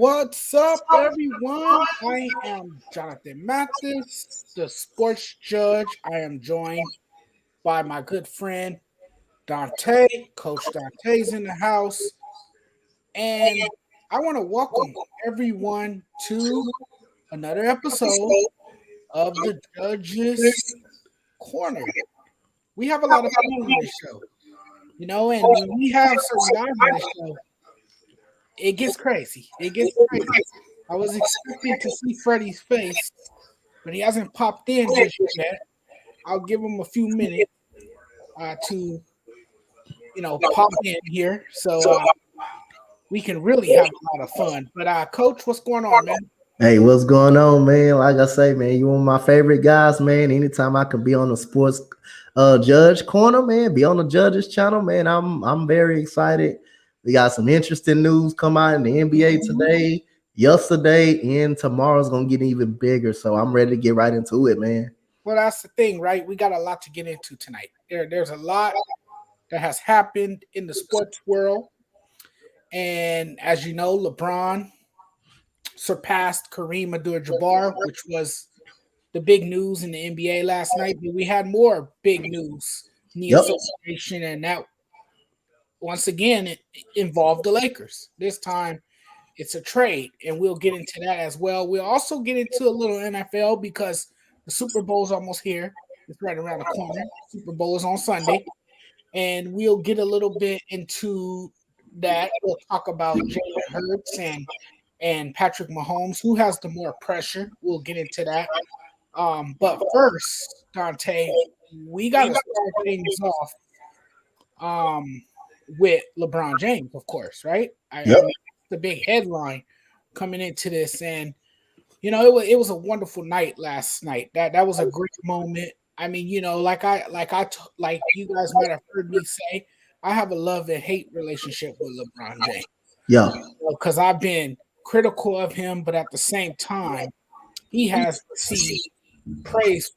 What's up, everyone? I am Jonathan Mathis, the sports judge. I am joined by my good friend Dante. Coach Dante's in the house. And I want to welcome everyone to another episode of the Judge's Corner. We have a lot of fun on this show, and when we have certain guys on this show, it gets crazy. It gets crazy. I was expecting to see Freddie's face, but he hasn't popped in just yet. I'll give him a few minutes to, pop in here so we can really have a lot of fun. But, Coach, what's going on, man? Hey, what's going on, man? Like I say, man, you one of my favorite guys, man. Anytime I can be on the sports judge corner, man, be on the judges channel, man. I'm very excited. We got some interesting news come out in the NBA today, yesterday, and tomorrow's gonna get even bigger. So I'm ready to get right into it, man. Well, that's the thing, right? We got a lot to get into tonight. There's a lot that has happened in the sports world. And as you know, LeBron surpassed Kareem Abdul-Jabbar, which was the big news in the NBA last night. But we had more big news in the association, and that once again it involved the Lakers. This time it's a trade, and we'll get into that as well. We'll also get into a little NFL because the Super Bowl is almost here. It's right around the corner. Super Bowl is on Sunday, and we'll get a little bit into that. We'll talk about Jalen Hurts and Patrick Mahomes. Who has the more pressure? We'll get into that. But first, Dante, we got to start things off with LeBron James, of course, right? The big headline coming into this, and it was a wonderful night last night. That was a great moment. I mean, like you guys might have heard me say, I have a love and hate relationship with LeBron James. Yeah, because I've been critical of him, but at the same time, he has received praise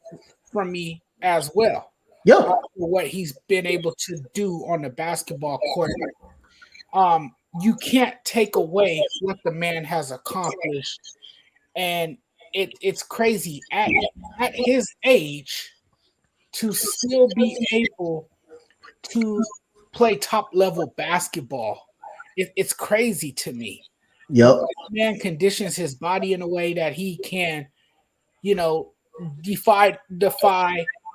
from me as well. yeah, For what he's been able to do on the basketball court. You can't take away what the man has accomplished, and it's crazy at his age to still be able to play top level basketball. It's crazy to me. yep, Man conditions his body in a way that he can, defy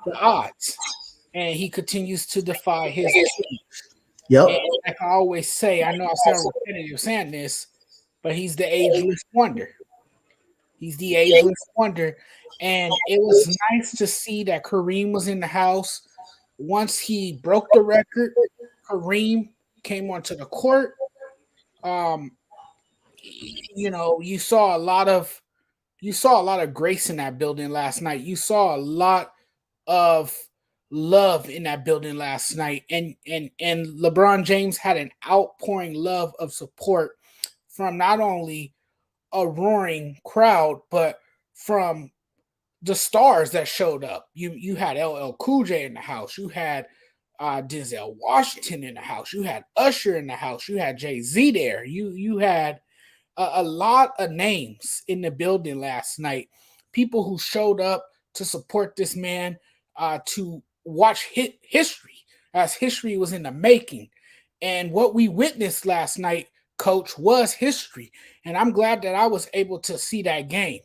the odds, and he continues to defy his age. yep, And like I always say, I know I sound repetitive saying this, but he's the ageless wonder. He's the ageless wonder, and it was nice to see that Kareem was in the house. Once he broke the record, Kareem came onto the court. Um, you saw a lot of grace in that building last night. You saw a lot of love in that building last night, and LeBron James had an outpouring love of support from not only a roaring crowd, but from the stars that showed up. You had LL Cool J in the house. You had Denzel Washington in the house. You had Usher in the house. You had Jay-Z there. You had a lot of names in the building last night. People who showed up to support this man, to watch history, as history was in the making. And what we witnessed last night, Coach, was history. And I'm glad that I was able to see that game.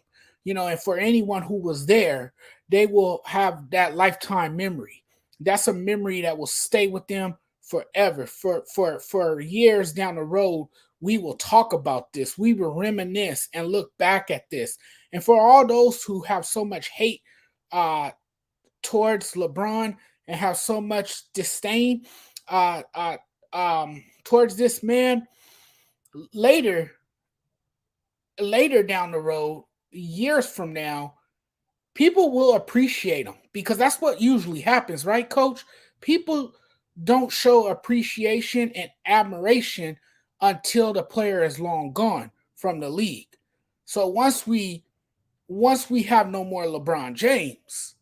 And for anyone who was there, they will have that lifetime memory. That's a memory that will stay with them forever. For years down the road, we will talk about this. We will reminisce and look back at this. And for all those who have so much hate towards LeBron and have so much disdain towards this man, later down the road, years from now, people will appreciate him, because that's what usually happens, right, Coach? People don't show appreciation and admiration until the player is long gone from the league. So once we have no more LeBron James,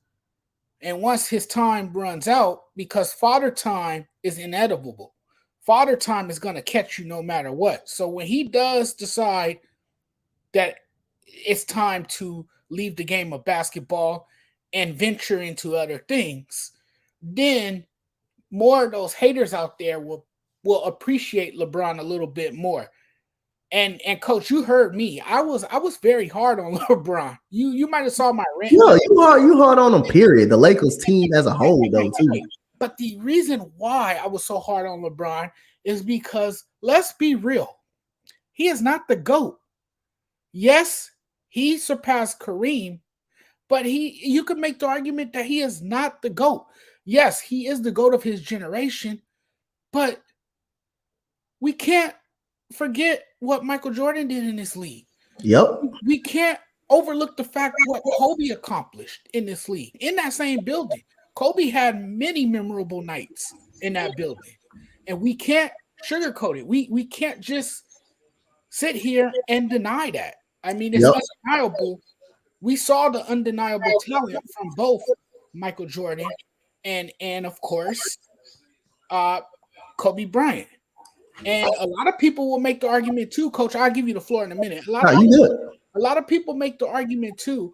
and once his time runs out, because father time is inevitable. Father time is going to catch you no matter what. So when he does decide that it's time to leave the game of basketball and venture into other things, then more of those haters out there will appreciate LeBron a little bit more. And coach, you heard me. I was very hard on LeBron. You might have saw my rant. Yeah, you hard on them. Period. The Lakers team as a whole, though, too. But the reason why I was so hard on LeBron is because let's be real, he is not the GOAT. Yes, he surpassed Kareem, but you could make the argument that he is not the GOAT. Yes, he is the GOAT of his generation, but we can't forget what Michael Jordan did in this league. Yep. We can't overlook the fact what Kobe accomplished in this league, in that same building. Kobe had many memorable nights in that building, and we can't sugarcoat it. We can't just sit here and deny that. I mean, it's undeniable. We saw the undeniable talent from both Michael Jordan and of course, Kobe Bryant. And a lot of people will make the argument too, Coach. I'll give you the floor in a minute. A lot of people make the argument too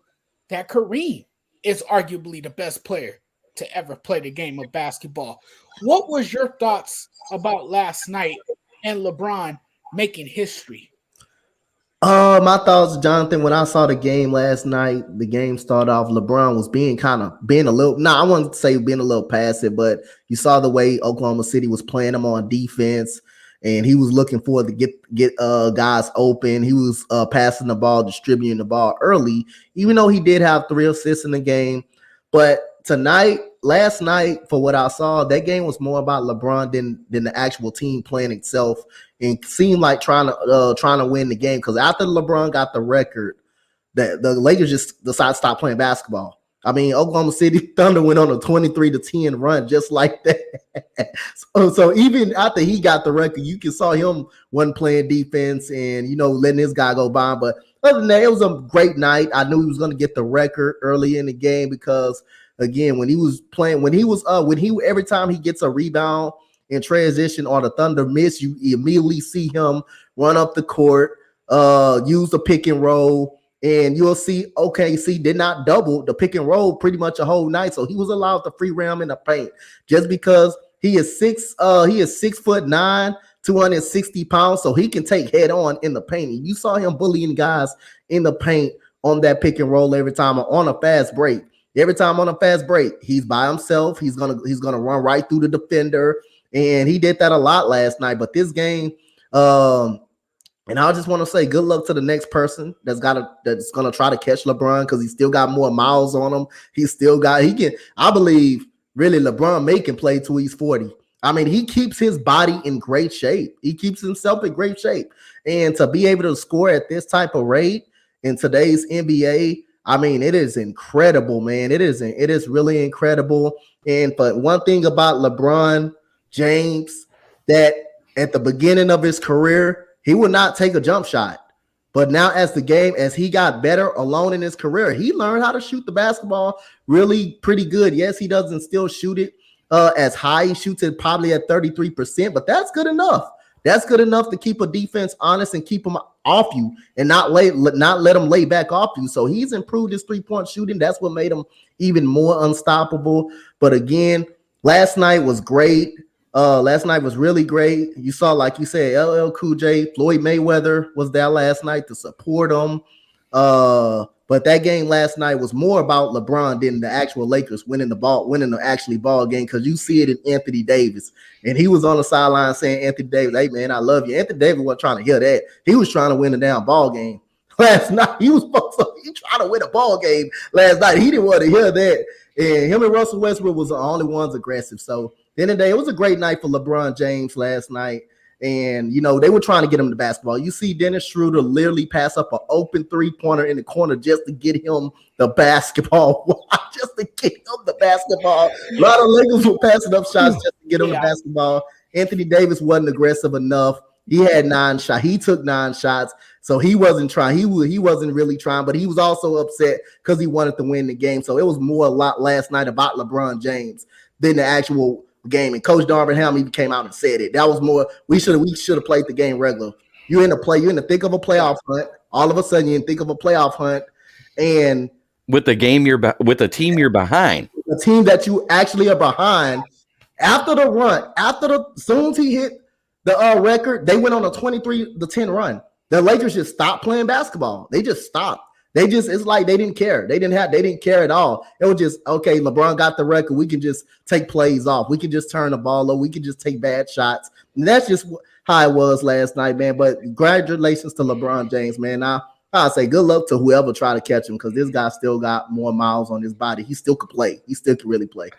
that Kareem is arguably the best player to ever play the game of basketball. What was your thoughts about last night and LeBron making history? My thoughts, Jonathan, when I saw the game last night, the game started off, LeBron was being a little, I wouldn't say being a little passive, but you saw the way Oklahoma City was playing him on defense, and he was looking forward to get guys open. He was passing the ball, distributing the ball early, even though he did have 3 assists in the game. But last night, for what I saw, that game was more about LeBron than the actual team playing itself, and seemed like trying to win the game. Because after LeBron got the record, the Lakers just decided to stop playing basketball. I mean, Oklahoma City Thunder went on a 23-10 run just like that. so even after he got the record, you saw him wasn't playing defense and letting this guy go by. But other than that, it was a great night. I knew he was going to get the record early in the game because, again, every time he gets a rebound in transition or the Thunder miss, you immediately see him run up the court, use the pick and roll, and you'll see OKC did not double the pick and roll pretty much a whole night. So he was allowed to free roam in the paint just because he is 6'9", 260 pounds, so he can take head on in the paint. And you saw him bullying guys in the paint on that pick and roll every time on a fast break. Every time on a fast break, he's by himself. He's gonna run right through the defender, and he did that a lot last night. But this game, and I just want to say good luck to the next person that's gonna try to catch LeBron, because he still got more miles on him. I believe really LeBron can play till he's 40. I mean, he keeps his body in great shape. He keeps himself in great shape, and to be able to score at this type of rate in today's NBA. I mean, it is incredible, man. It is really incredible. But one thing about LeBron James, that at the beginning of his career, he would not take a jump shot. But now as he got better alone in his career, he learned how to shoot the basketball really pretty good. Yes, he doesn't still shoot it as high. He shoots it probably at 33%, but that's good enough. That's good enough to keep a defense honest and keep them off you and not let them lay back off you. So he's improved his 3-point shooting. That's what made him even more unstoppable. But again, last night was great. Last night was really great. You saw, like you said, LL Cool J, Floyd Mayweather was there last night to support him. But that game last night was more about LeBron than the actual Lakers winning the actually ball game, because you see it in Anthony Davis. And he was on the sideline saying, Anthony Davis, hey, man, I love you. Anthony Davis wasn't trying to hear that. He was trying to win the damn ball game last night. He trying to win a ball game last night. He didn't want to hear that. And him and Russell Westbrook was the only ones aggressive. So at the end of the day, it was a great night for LeBron James last night. And, they were trying to get him to basketball. You see Dennis Schroeder literally pass up an open 3-pointer in the corner just to get him the basketball. Just to get him the basketball. A lot of Lakers were passing up shots just to get him the basketball. Anthony Davis wasn't aggressive enough. He had 9 shots. He took 9 shots. So he wasn't trying. He wasn't really trying, but he was also upset because he wanted to win the game. So it was more a lot last night about LeBron James than the actual game. And Coach Darvin Ham even came out and said it. That was more, we should have played the game regular. You're in the thick of a playoff hunt. All of a sudden, you think of a playoff hunt, and with the game with a team you're behind, the team that you actually are behind. After the run, soon as he hit the record, they went on a 23-10 run. The Lakers just stopped playing basketball. They just stopped. It's like they didn't care. They didn't care at all. It was just, okay, LeBron got the record. We can just take plays off. We can just turn the ball over. We can just take bad shots. And that's just how it was last night, man. But congratulations to LeBron James, man. I'll say good luck to whoever try to catch him, because this guy still got more miles on his body. He still could play. He still can really play.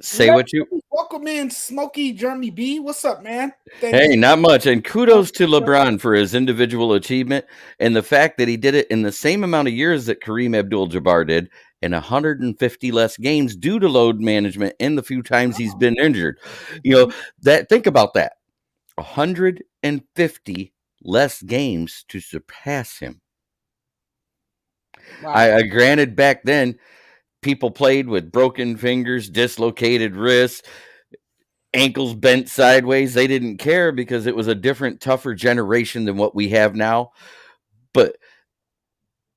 Say what you welcome in, Smokey Jeremy B. What's up, man? Hey, not much. And kudos to LeBron for his individual achievement and the fact that he did it in the same amount of years that Kareem Abdul-Jabbar did, in 150 less games due to load management and the few times he's been injured. Think about that. 150 less games to surpass him. Wow. I granted back then people played with broken fingers, dislocated wrists, ankles bent sideways. They didn't care because it was a different, tougher generation than what we have now. But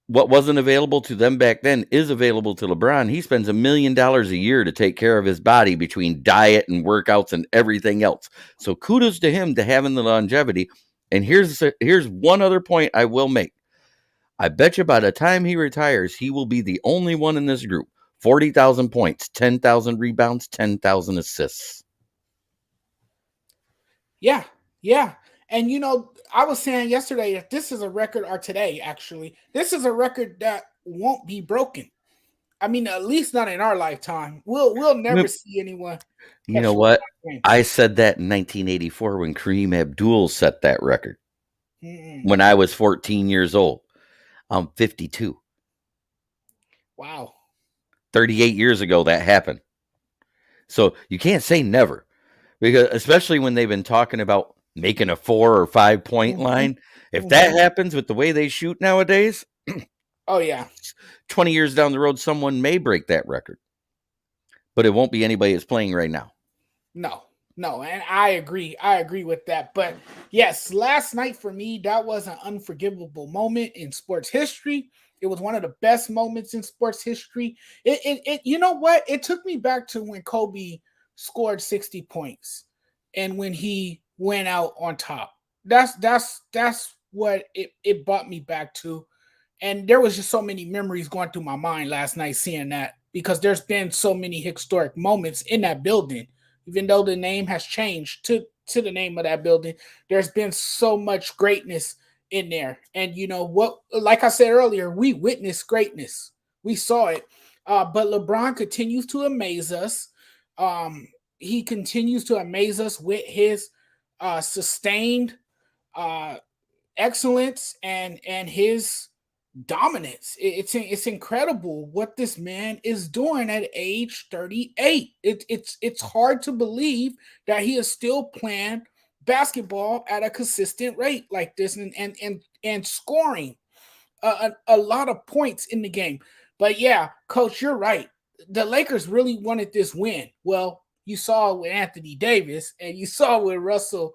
what wasn't available to them back then is available to LeBron. He spends $1 million a year to take care of his body between diet and workouts and everything else. So kudos to him to having the longevity. And here's one other point I will make. I bet you by the time he retires, he will be the only one in this group. 40,000 points, 10,000 rebounds, 10,000 assists. Yeah. And, I was saying yesterday that this is a record, or today, actually, this is a record that won't be broken. I mean, at least not in our lifetime. We'll never see anyone. You know what? I said that in 1984 when Kareem Abdul set that record. When I was 14 years old. I'm 52. Wow. 38 years ago that happened. So you can't say never. Because especially when they've been talking about making a 4 or 5 point line. If that happens with the way they shoot nowadays, oh yeah, 20 years down the road, someone may break that record. But it won't be anybody that's playing right now. No, and I agree with that. But yes, last night for me, that was an unforgivable moment in sports history. It was one of the best moments in sports history. It you know what? It took me back to when Kobe scored 60 points and when he went out on top. That's what it brought me back to. And there was just so many memories going through my mind last night seeing that, because there's been so many historic moments in that building. Even though the name has changed to the name of that building, there's been so much greatness in there. And what, like I said earlier, we witnessed greatness. We saw it. But LeBron continues to amaze us. He continues to amaze us with his sustained excellence and his dominance. It's incredible what this man is doing at age 38. It's hard to believe that he is still playing basketball at a consistent rate like this and scoring a lot of points in the game. But yeah, Coach, you're right. The Lakers really wanted this win. Well, you saw with Anthony Davis and you saw with Russell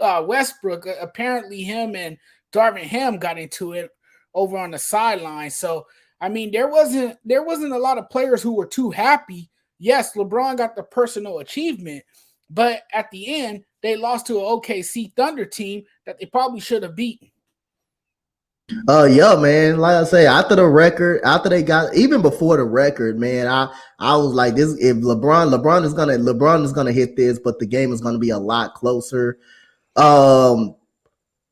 Westbrook. Apparently him and Darvin Ham got into it over on the sideline. So, I mean, there wasn't a lot of players who were too happy. Yes, LeBron got the personal achievement, but at the end, they lost to an OKC Thunder team that they probably should have beaten. Yeah, man. Like I say, after the record, after they got, even before the record, man, I was like, this. If LeBron is gonna hit this, but the game is gonna be a lot closer. The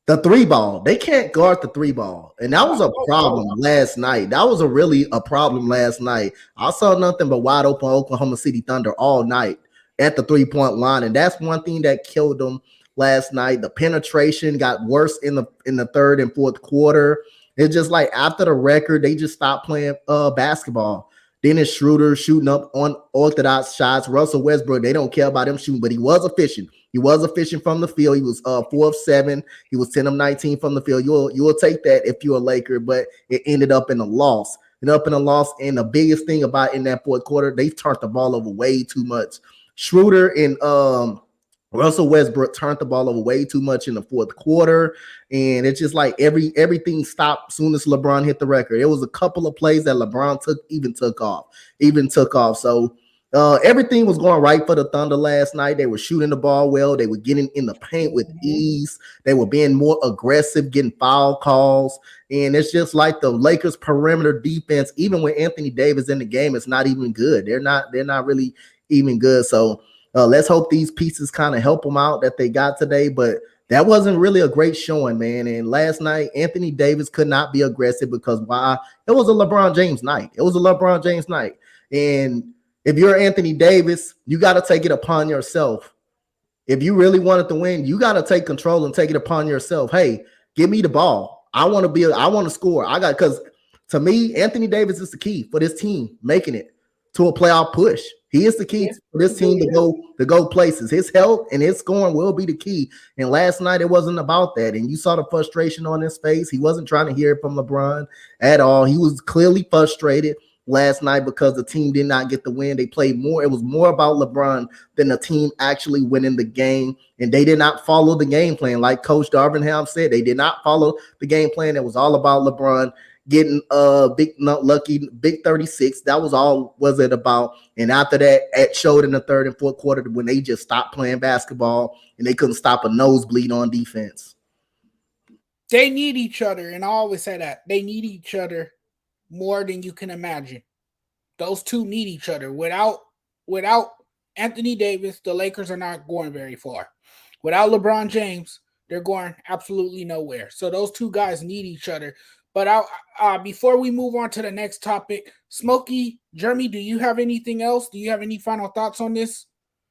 3-ball, they can't guard the 3-ball, and that was a problem last night. That was really a problem last night. I saw nothing but wide open Oklahoma City Thunder all night at the 3-point line, and that's one thing that killed them last night. The penetration got worse in the third and fourth quarter. It's just like after the record, they just stopped playing basketball. Dennis Schroeder shooting up on orthodox shots. Russell Westbrook, they don't care about him shooting, but he was efficient. He was efficient from the field. He was 4 of 7. He was 10 of 19 from the field. You will take that if you're a Laker, but it ended up in a loss. And the biggest thing about in that fourth quarter, they turned the ball over way too much. Schroeder and Russell Westbrook turned the ball over way too much in the fourth quarter, and it's just like everything stopped as soon as LeBron hit the record. It was a couple of plays that LeBron took off. So everything was going right for the Thunder last night. They were shooting the ball well. They were getting in the paint with ease. They were being more aggressive, getting foul calls, and it's just like the Lakers' perimeter defense. Even when Anthony Davis in the game, it's not even good. They're not really even good. So. Let's hope these pieces kind of help them out that they got today, but that wasn't really a great showing, man. And last night, Anthony Davis could not be aggressive because why? It was a LeBron James night. And if you're Anthony Davis, you got to take it upon yourself. If you really wanted to win, you got to take control and take it upon yourself. Hey, give me the ball. I want to score. Because to me, Anthony Davis is the key for this team making it to a playoff push. He is the key for this team to go places. His health and his scoring will be the key. And last night, it wasn't about that. And you saw the frustration on his face. He wasn't trying to hear it from LeBron at all. He was clearly frustrated last night because the team did not get the win. They played more. It was more about LeBron than the team actually winning the game. And they did not follow the game plan. Like Coach Darvingham said, they did not follow the game plan. It was all about LeBron getting big 36. That was all was it about. And after that, it showed in the third and fourth quarter when they just stopped playing basketball and they couldn't stop a nosebleed on defense. They need each other, and I always say that. They need each other more than you can imagine. Those two need each other. Without Anthony Davis, the Lakers are not going very far. Without LeBron James, they're going absolutely nowhere. So those two guys need each other. But before we move on to the next topic, Smokey, Jeremy, do you have anything else? Do you have any final thoughts on this?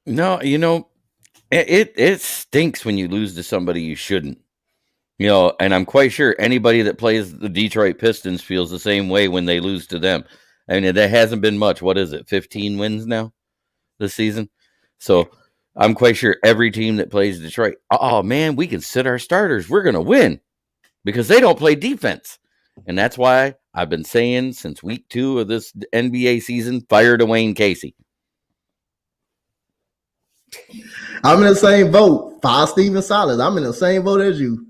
No, it stinks when you lose to somebody you shouldn't. And I'm quite sure anybody that plays the Detroit Pistons feels the same way when they lose to them. I mean, there hasn't been much. What is it, 15 wins now this season? So I'm quite sure every team that plays Detroit, oh, man, we can sit our starters. We're going to win because they don't play defense. And that's why I've been saying since week 2 of this NBA season, fire Dwayne Casey. I'm in the same boat. Fire Steven Silas. I'm in the same boat as you.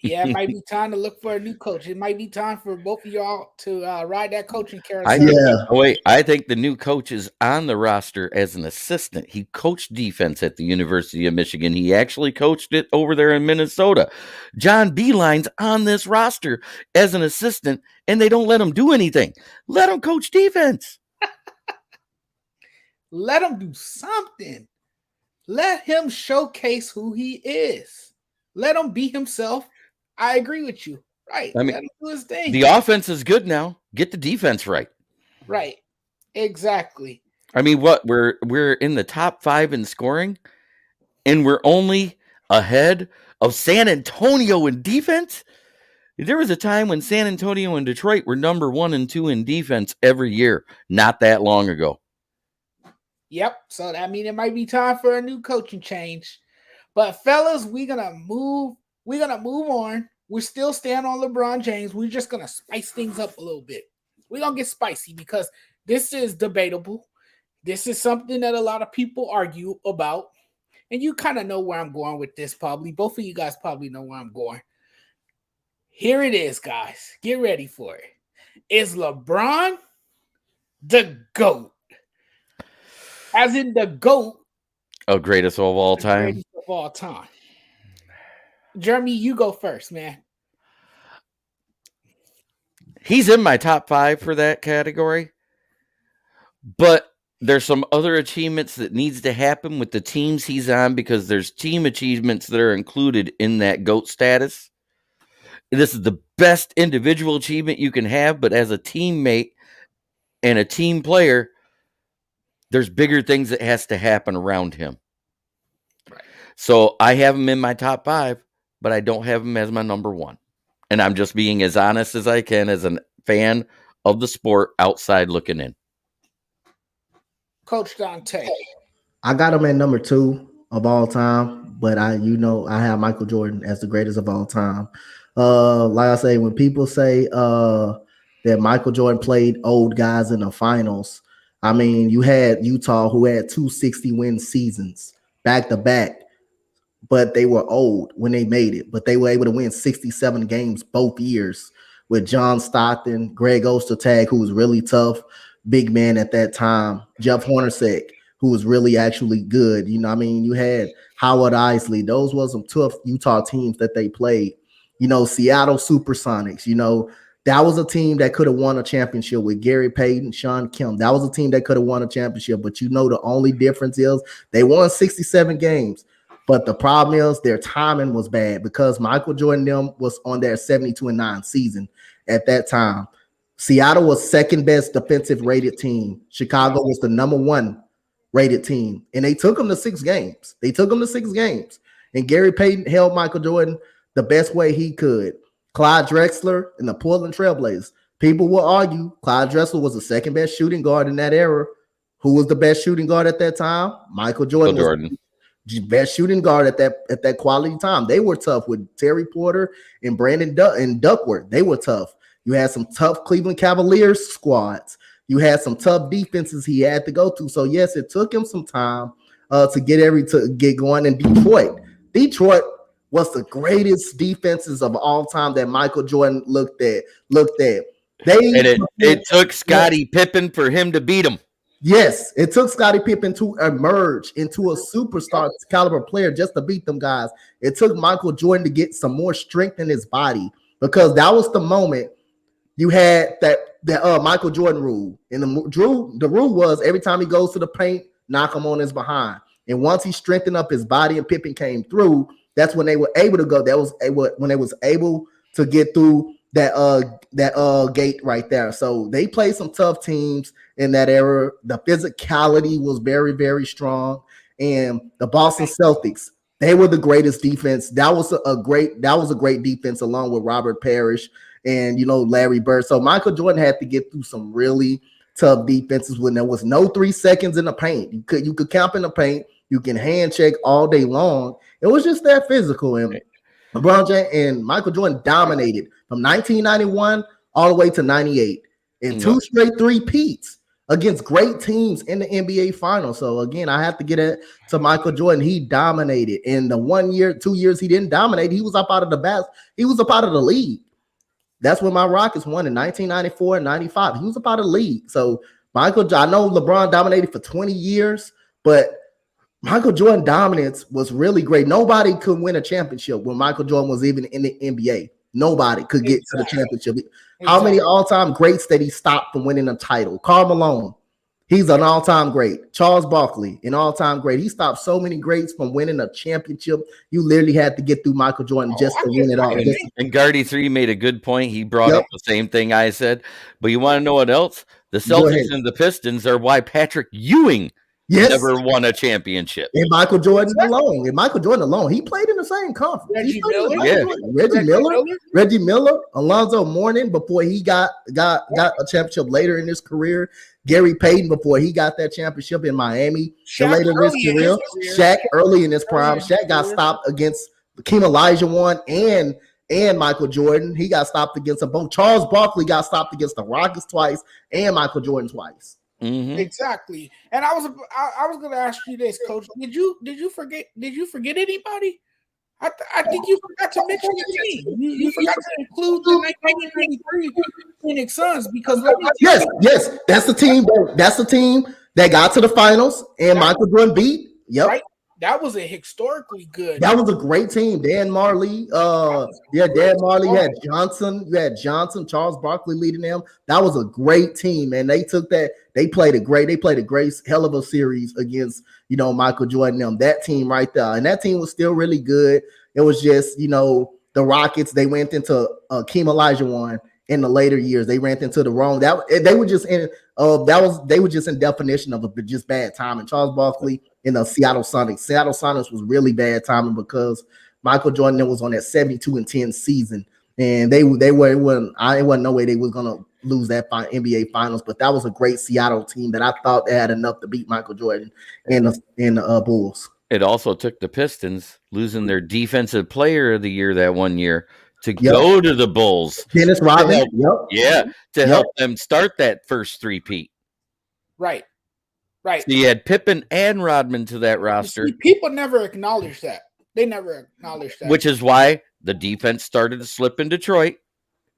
Yeah, it might be time to look for a new coach. It might be time for both of y'all to ride that coaching carousel. I think the new coach is on the roster as an assistant. He coached defense at the University of Michigan. He actually coached it over there in Minnesota. John Beeline's on this roster as an assistant, and they don't let him do anything. Let him coach defense. Let him do something. Let him showcase who he is. Let him be himself. I agree with you. Right. I mean, let him do his thing. The offense is good now. Get the defense right. Right. Exactly. I mean, what? We're in the top 5 in scoring, and we're only ahead of San Antonio in defense? There was a time when San Antonio and Detroit were number 1 and 2 in defense every year, not that long ago. Yep. So that means it might be time for a new coaching change. But fellas, we're gonna move on. We're still staying on LeBron James. We're just gonna spice things up a little bit. We're gonna get spicy because this is debatable. This is something that a lot of people argue about. And you kind of know where I'm going with this, probably. Both of you guys probably know where I'm going. Here it is, guys. Get ready for it. Is LeBron the GOAT? As in the GOAT. Oh, greatest of all time. Greatest of all time. Jeremy, you go first, man. He's in my top 5 for that category. But there's some other achievements that needs to happen with the teams he's on because there's team achievements that are included in that GOAT status. This is the best individual achievement you can have, but as a teammate and a team player, there's bigger things that has to happen around him. Right. So I have him in my top 5, but I don't have him as my number 1. And I'm just being as honest as I can as a fan of the sport outside looking in. Coach Dante. I got him at number 2 of all time, but I have Michael Jordan as the greatest of all time. Like I say, when people say that Michael Jordan played old guys in the finals, I mean, you had Utah who had 260-win seasons back to back, but they were old when they made it. But they were able to win 67 games both years with John Stockton, Greg Ostertag, who was really tough, big man at that time, Jeff Hornacek, who was really actually good. You know, I mean, you had Howard Isley. Those were some tough Utah teams that they played. You know, Seattle Supersonics, you know, that was a team that could have won a championship with Gary Payton, Sean Kemp. That was a team that could have won a championship. But you know, the only difference is they won 67 games. But the problem is their timing was bad because Michael Jordan them was on their 72-9 season at that time. Seattle was second best defensive rated team. Chicago was the number one rated team. And they took them to 6 games. And Gary Payton held Michael Jordan the best way he could. Clyde Drexler and the Portland Trailblazers. People will argue Clyde Drexler was the second best shooting guard in that era. Who was the best shooting guard at that time? Michael Jordan. Best shooting guard at that quality time. They were tough with Terry Porter and Brandon Duckworth. They were tough. You had some tough Cleveland Cavaliers squads. You had some tough defenses he had to go to. So yes, it took him some time to get going in Detroit. Detroit was the greatest defenses of all time that Michael Jordan looked at. It took Scottie Pippen for him to beat him. Yes, it took Scottie Pippen to emerge into a superstar caliber player just to beat them guys. It took Michael Jordan to get some more strength in his body because that was the moment you had that Michael Jordan rule. And the rule was every time he goes to the paint, knock him on his behind. And once he strengthened up his body and Pippen came through, that's when they were able to go. That was when they was able to get through that gate right there. So they played some tough teams in that era. The physicality was very, very strong. And the Boston Celtics, they were the greatest defense. That was a great defense along with Robert Parrish and Larry Bird. So Michael Jordan had to get through some really tough defenses when there was no 3 seconds in the paint. You could camp in the paint, you can hand check all day long. It was just that physical. And LeBron James and Michael Jordan dominated from 1991 all the way to 98 in 2 straight three-peats against great teams in the NBA Finals. So again, I have to get it to Michael Jordan. He dominated. In the 1 year, 2 years he didn't dominate. He was up out of the best. He was up out of the league. That's when my Rockets won in 1994 and 95. He was up out of the league. So I know LeBron dominated for 20 years, but Michael Jordan dominance was really great. Nobody could win a championship when Michael Jordan was even in the NBA. Nobody could get to the championship. How many all-time greats that he stopped from winning a title? Karl Malone, he's an all-time great. Charles Barkley, an all-time great. He stopped so many greats from winning a championship. You literally had to get through Michael Jordan just to win it all. And Gardy 3 made a good point. He brought up the same thing I said. But you want to know what else? The Celtics and the Pistons are why Patrick Ewing never won a championship. And Michael Jordan alone. He played in the same conference. Reggie Miller, Alonzo Mourning before he got a championship later in his career. Gary Payton before he got that championship in Miami. Later in his career. Shaq early in his prime. Shaq got stopped against Hakeem Olajuwon and Michael Jordan. He got stopped against them both. Charles Barkley got stopped against the Rockets twice and Michael Jordan twice. Mm-hmm. Exactly. And I was going to ask you this, Coach. Did you forget anybody? I think you forgot to mention the team. You forgot to include the 1993 Phoenix Suns because yes, that's the team. That's the team that got to the finals and Michael Jordan beat. Yep. Right? That was a historically good. That was a great team. Dan Marley. Dan Marley. You had Johnson, Charles Barkley leading them. That was a great team, man. They took that. They played a great hell of a series against, Michael Jordan and them. That team right there. And that team was still really good. It was just, the Rockets, they went into Hakeem Olajuwon in the later years. They ran into the wrong. They were just in definition of just bad timing. Charles Barkley in the Seattle Sonics. Seattle Sonics was really bad timing because Michael Jordan was on that 72-10 season, and it wasn't no way they was gonna lose that NBA Finals. But that was a great Seattle team that I thought they had enough to beat Michael Jordan and the Bulls. It also took the Pistons losing their defensive player of the year that 1 year to go to the Bulls. Dennis Rodman. To help them start that first three-peat. Right. Right. So you had Pippen and Rodman to that roster. See, people never acknowledge that. They never acknowledge that. Which is why the defense started to slip in Detroit.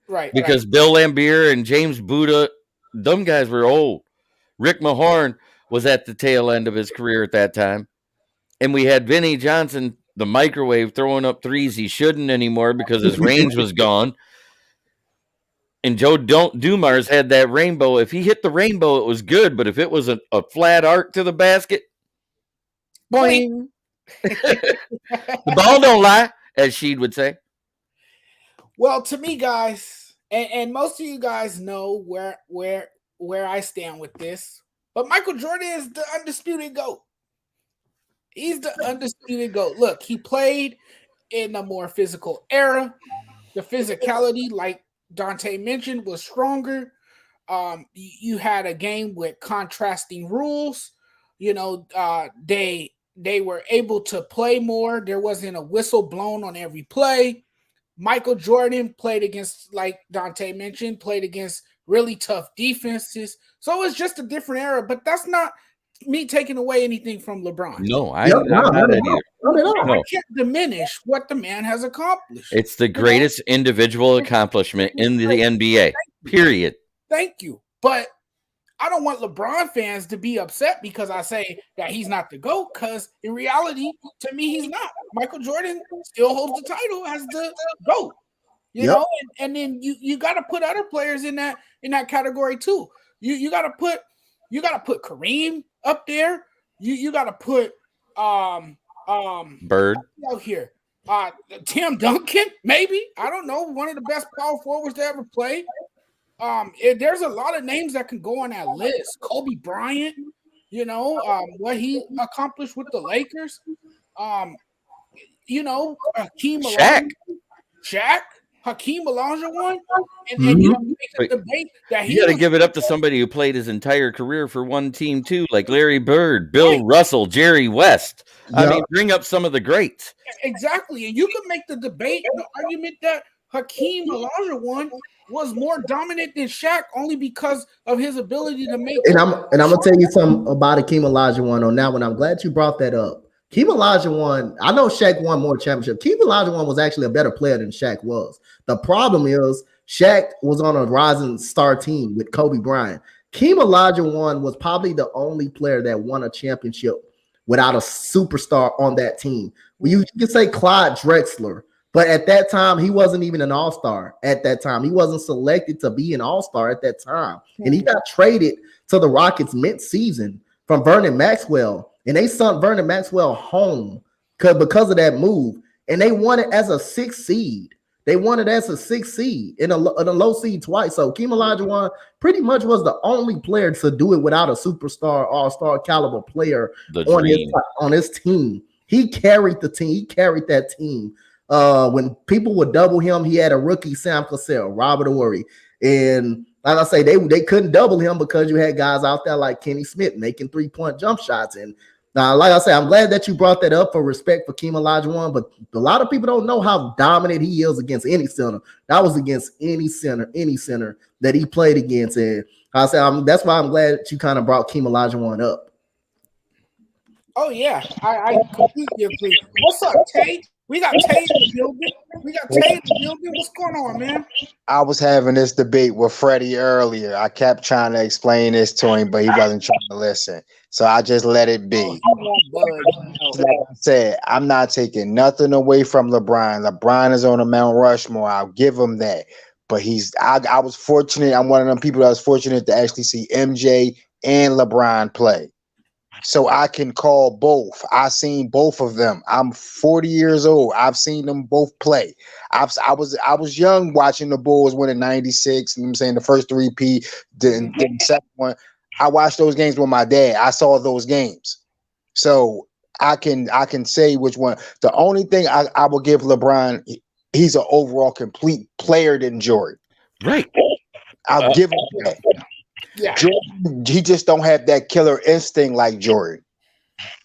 Right. Because Bill Laimbeer and James Buddha, them guys were old. Rick Mahorn was at the tail end of his career at that time. And we had Vinnie Johnson, the microwave, throwing up threes he shouldn't anymore because his range was gone. And Joe Dumars had that rainbow. If he hit the rainbow, it was good. But if it was a flat arc to the basket, boing. The ball don't lie, as Sheed would say. Well, to me, guys, and most of you guys know where I stand with this, but Michael Jordan is the undisputed GOAT. He's the undisputed GOAT. Look, he played in a more physical era. The physicality, like Dante mentioned, was stronger. You had a game with contrasting rules. You know, they were able to play more. There wasn't a whistle blown on every play. Michael Jordan played against, like Dante mentioned, played against really tough defenses. So it's just a different era, but that's not me taking away anything from LeBron. No, I'm not that either. I can't diminish what the man has accomplished. It's the greatest individual accomplishment in the NBA, period. Thank you. But I don't want LeBron fans to be upset because I say that he's not the GOAT, because in reality, to me, he's not. Michael Jordan still holds the title as the GOAT. You know, and then you got to put other players in that category too. You got to put Kareem up there. You got to put Bird out here. Tim Duncan, maybe. I don't know, one of the best power forwards to ever play. There's a lot of names that can go on that list. Kobe Bryant, you know, what he accomplished with the Lakers. You know, Hakeem Shaq, Hakeem Olajuwon, and you make a debate that you got to give it up to somebody who played his entire career for one team too, like Larry Bird, Bill Russell, Jerry West. I mean, bring up some of the greats. Exactly, and you can make the debate, the argument that Hakeem Olajuwon was more dominant than Shaq only because of his ability to make. And I'm gonna tell you something about Hakeem Olajuwon on that one. I'm glad you brought that up. Hakeem Olajuwon, I know Shaq won more championships. Hakeem Olajuwon was actually a better player than Shaq was. The problem is Shaq was on a rising star team with Kobe Bryant. Hakeem Olajuwon was probably the only player that won a championship without a superstar on that team. Well, you can say Clyde Drexler, but at that time, he wasn't even an all-star at that time. He wasn't selected to be an all-star at that time. And he got traded to the Rockets mid-season from Vernon Maxwell. And they sent Vernon Maxwell home because of that move. And they won it as a 6th seed. They won it as a 6th seed in a low seed twice. So Hakeem Olajuwon pretty much was the only player to do it without a superstar, all-star caliber player on his team. He carried the team. He carried that team. When people would double him, he had a rookie, Sam Cassell, Robert Horry. And like I say, they couldn't double him because you had guys out there like Kenny Smith making 3-point jump shots. And like I say, I'm glad that you brought that up for respect for Hakeem Olajuwon, but a lot of people don't know how dominant he is against any center. That was against any center that he played against. And I say that's why I'm glad that you kind of brought Hakeem Olajuwon up. Oh yeah, I completely agree. What's up, Tay? We got Tay in the building. What's going on, man? I was having this debate with Freddie earlier. I kept trying to explain this to him, but he wasn't trying to listen. So I just let it be. Like I said, I'm not taking nothing away from LeBron. LeBron is on a Mount Rushmore. I'll give him that. But I was fortunate. I'm one of them people that was fortunate to actually see MJ and LeBron play. So I can call both. I seen both of them. I'm 40 years old. I've seen them both play. I was young watching the Bulls win in '96. You know what I'm saying? The first 3-peat, then the second one. I watched those games with my dad. I saw those games. So I can say which one. The only thing I will give LeBron, he's an overall complete player than Jordan. Right. I'll give him that. Yeah. Jordan, he just don't have that killer instinct like Jordan.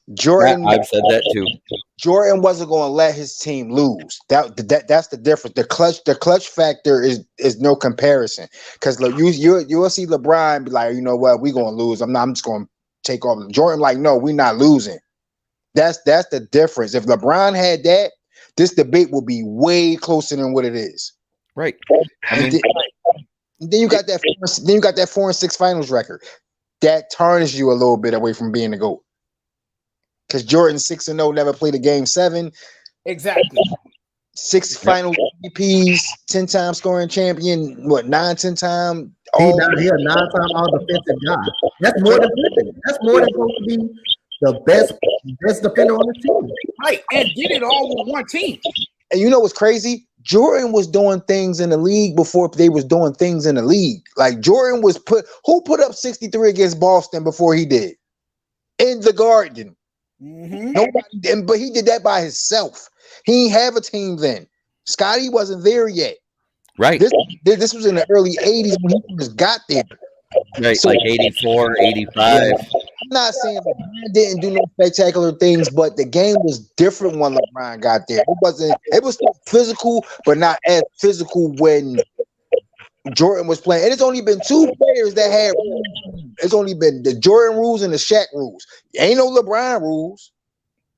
I've said that too. Jordan wasn't going to let his team lose. That's the difference. The clutch factor is no comparison. Because you'll see LeBron be like, you know what, we're going to lose. I'm just going to take off. Jordan, like, no, we're not losing. That's the difference. If LeBron had that, this debate will be way closer than what it is. Right. I mean, then you got that 4-6 finals record. That tarnishes you a little bit away from being the GOAT. Because Jordan 6-0 never played a game 7. Exactly. 6 final MVPs, 10-time scoring champion, 9-10 time. He a 9-time all defensive guy. That's more than Pippen. That's more than supposed to be the best defender on the team. Right, and did it all with one team. And you know what's crazy? Jordan was doing things in the league before they was doing things in the league. Like Jordan was who put up 63 against Boston before he did? In the Garden. Mm-hmm. Nobody, but he did that by himself. He didn't have a team then. Scotty wasn't there yet. right. This was in the early 80s when he just got there. Right, So, like 84, 85. I'm not saying LeBron didn't do no spectacular things, but the game was different when LeBron got there. It was still physical, but not as physical when Jordan was playing. And it's only been 2 players that had rules. It's only been the Jordan rules and the Shaq rules. Ain't no LeBron rules.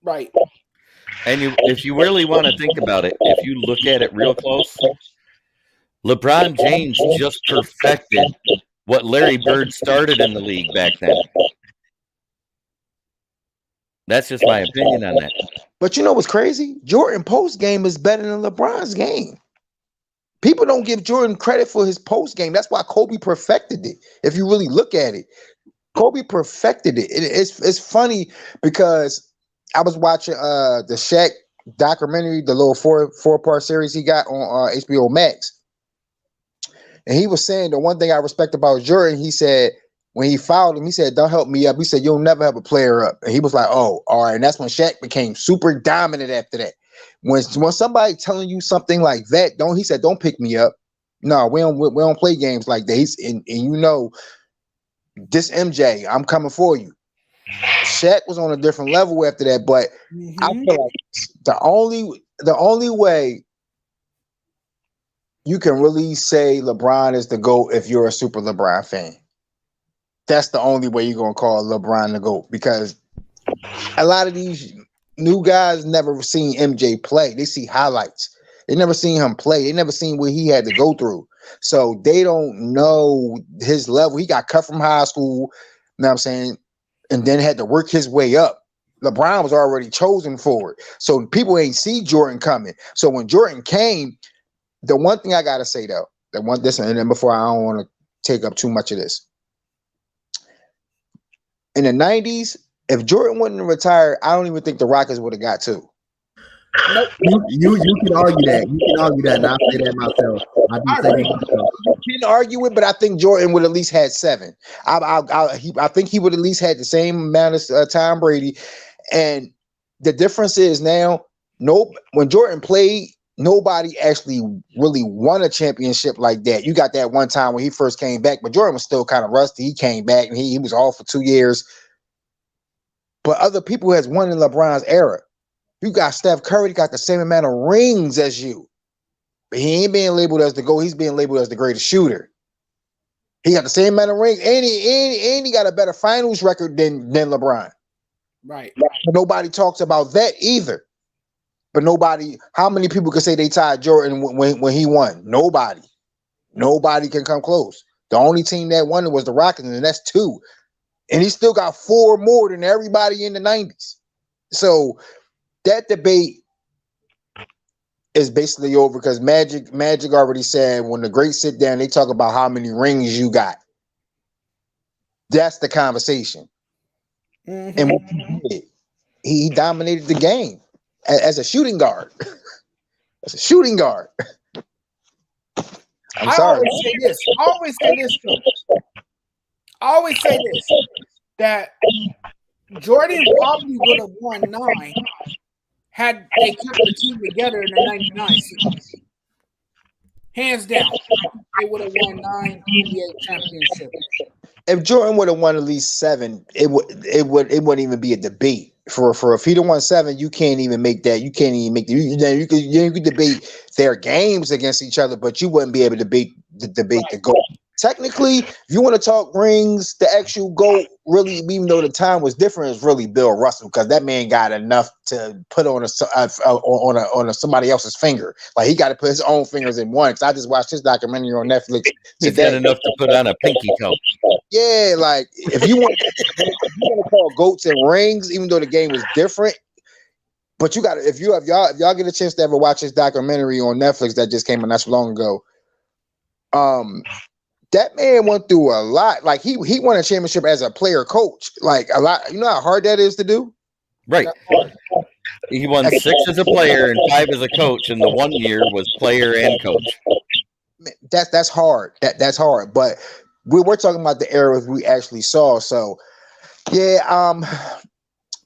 Right. And if you really want to think about it, if you look at it real close, LeBron James just perfected what Larry Bird started in the league back then. That's just my opinion on that. But you know what's crazy? Jordan post game is better than LeBron's game. People don't give Jordan credit for his post game. That's why Kobe perfected it. If you really look at it, Kobe perfected it. It's funny because I was watching the Shaq documentary, the little four-part series he got on HBO Max. And he was saying the one thing I respect about Jordan, he said, when he fouled him, he said, don't help me up. He said, you'll never have a player up. And he was like, oh, all right. And that's when Shaq became super dominant after that. When somebody telling you something like that, he said, don't pick me up. No, we don't play games like that. And you know, this MJ, I'm coming for you. Shaq was on a different level after that, but I feel like the only way you can really say LeBron is the GOAT if you're a super LeBron fan. That's the only way you're gonna call LeBron the GOAT, because a lot of these new guys never seen MJ play. They see highlights. They never seen him play. They never seen what he had to go through. So they don't know his level. He got cut from high school, you know what I'm saying, and then had to work his way up. LeBron was already chosen for it. So people ain't see Jordan coming. So when Jordan came, the one thing I gotta say though, and then before I don't want to take up too much of this. In the 90s, if Jordan wouldn't have retired, I don't even think the Rockets would have got 2. Nope. You can argue that. You can argue that, and I say that myself. I do say that myself. You can argue it, but I think Jordan would at least had 7. I think he would at least had the same amount of Tom Brady. And the difference is now, when Jordan played, nobody actually really won a championship like that. You got that one time when he first came back, but Jordan was still kind of rusty. He came back and he was off for 2 years. But other people has won in LeBron's era. You got Steph Curry, got the same amount of rings as you. But he ain't being labeled as the GOAT. He's being labeled as the greatest shooter. He got the same amount of rings, and he got a better finals record than LeBron. Right. But nobody talks about that either. But how many people can say they tied Jordan when he won? Nobody. Nobody can come close. The only team that won it was the Rockets, and that's 2. And he still got 4 more than everybody in the 90s. So that debate is basically over, because Magic already said when the greats sit down, they talk about how many rings you got. That's the conversation. Mm-hmm. And what he did, he dominated the game as a shooting guard. As a shooting guard. I always say this. I always say this, that Jordan probably would have won 9 had they kept the team together in the 99 season. Hands down, they would have won 9 NBA championships. If Jordan would have won at least 7, it wouldn't even be a debate. For if he'd have won 7, you can't even make that. You can't even make you could debate their games against each other, but you wouldn't be able to debate the GOAT. technically, if you want to talk rings, the actual GOAT, really, even though the time was different, is really Bill Russell, because that man got enough to put on somebody else's finger. Like, he got to put his own fingers in one. Because I just watched his documentary on Netflix He's today. got enough to put on a pinky toe. Yeah, like if you want to call GOATs and rings, even though the game was different. But you got to, if y'all get a chance to ever watch this documentary on Netflix that just came out not so long ago, that man went through a lot. Like he won a championship as a player coach. Like a lot. You know how hard that is to do? Right. He won 6 as a player and 5 as a coach, and the 1 year was player and coach. That's hard. That's hard. But we're talking about the era we actually saw. So yeah,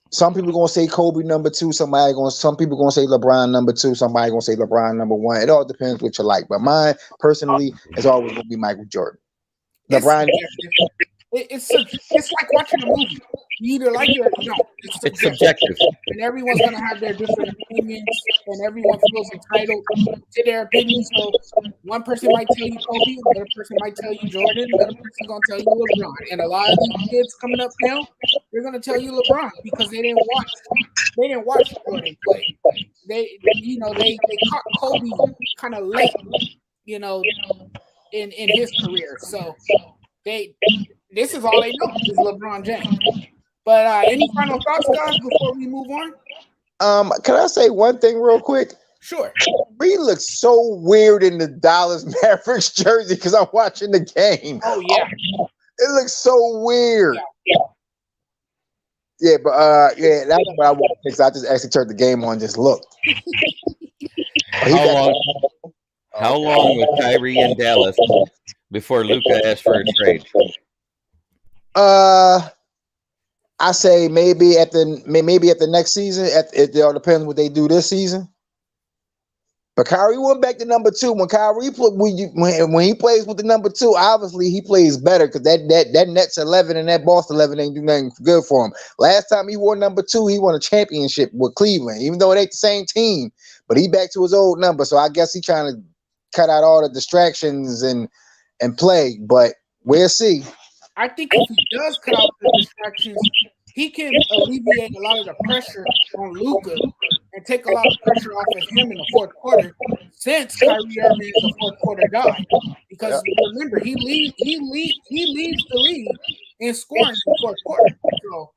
some people gonna say Kobe number 2. Some people gonna say LeBron number 2. Somebody gonna say LeBron number 1. It all depends what you like. But mine personally is always gonna be Michael Jordan. LeBron. It's like watching a movie. You either like it or you don't. It's subjective. And everyone's gonna have their different opinions, and everyone feels entitled to their opinion. So one person might tell you Kobe, another person might tell you Jordan, another person's gonna tell you LeBron. And a lot of these kids coming up now, they're gonna tell you LeBron because they didn't watch Jordan play. They caught Kobe kind of late, in his career. So this is all they know is LeBron James. But any final thoughts, guys, before we move on? Can I say one thing real quick? Sure. He looks so weird in the Dallas Mavericks jersey because I'm watching the game. Oh yeah, it looks so weird. Yeah, but that's what I want to fix. I just actually turned the game on, and just looked. How long was Kyrie in Dallas before Luka asked for a trade? I say maybe at the next season. It all depends what they do this season. But Kyrie went back to number 2. When Kyrie when he plays with the number 2, obviously he plays better because that Nets 11 and that Boston 11 ain't do nothing good for him. Last time he wore number 2, he won a championship with Cleveland, even though it ain't the same team. But he back to his old number, so I guess he trying to cut out all the distractions and play. But we'll see. I think if he does cut out the distractions, he can alleviate a lot of the pressure on Luka and take a lot of pressure off of him in the fourth quarter, since Kyrie Irving is a fourth quarter guy. Because remember, he leads the league in scoring in the fourth quarter. So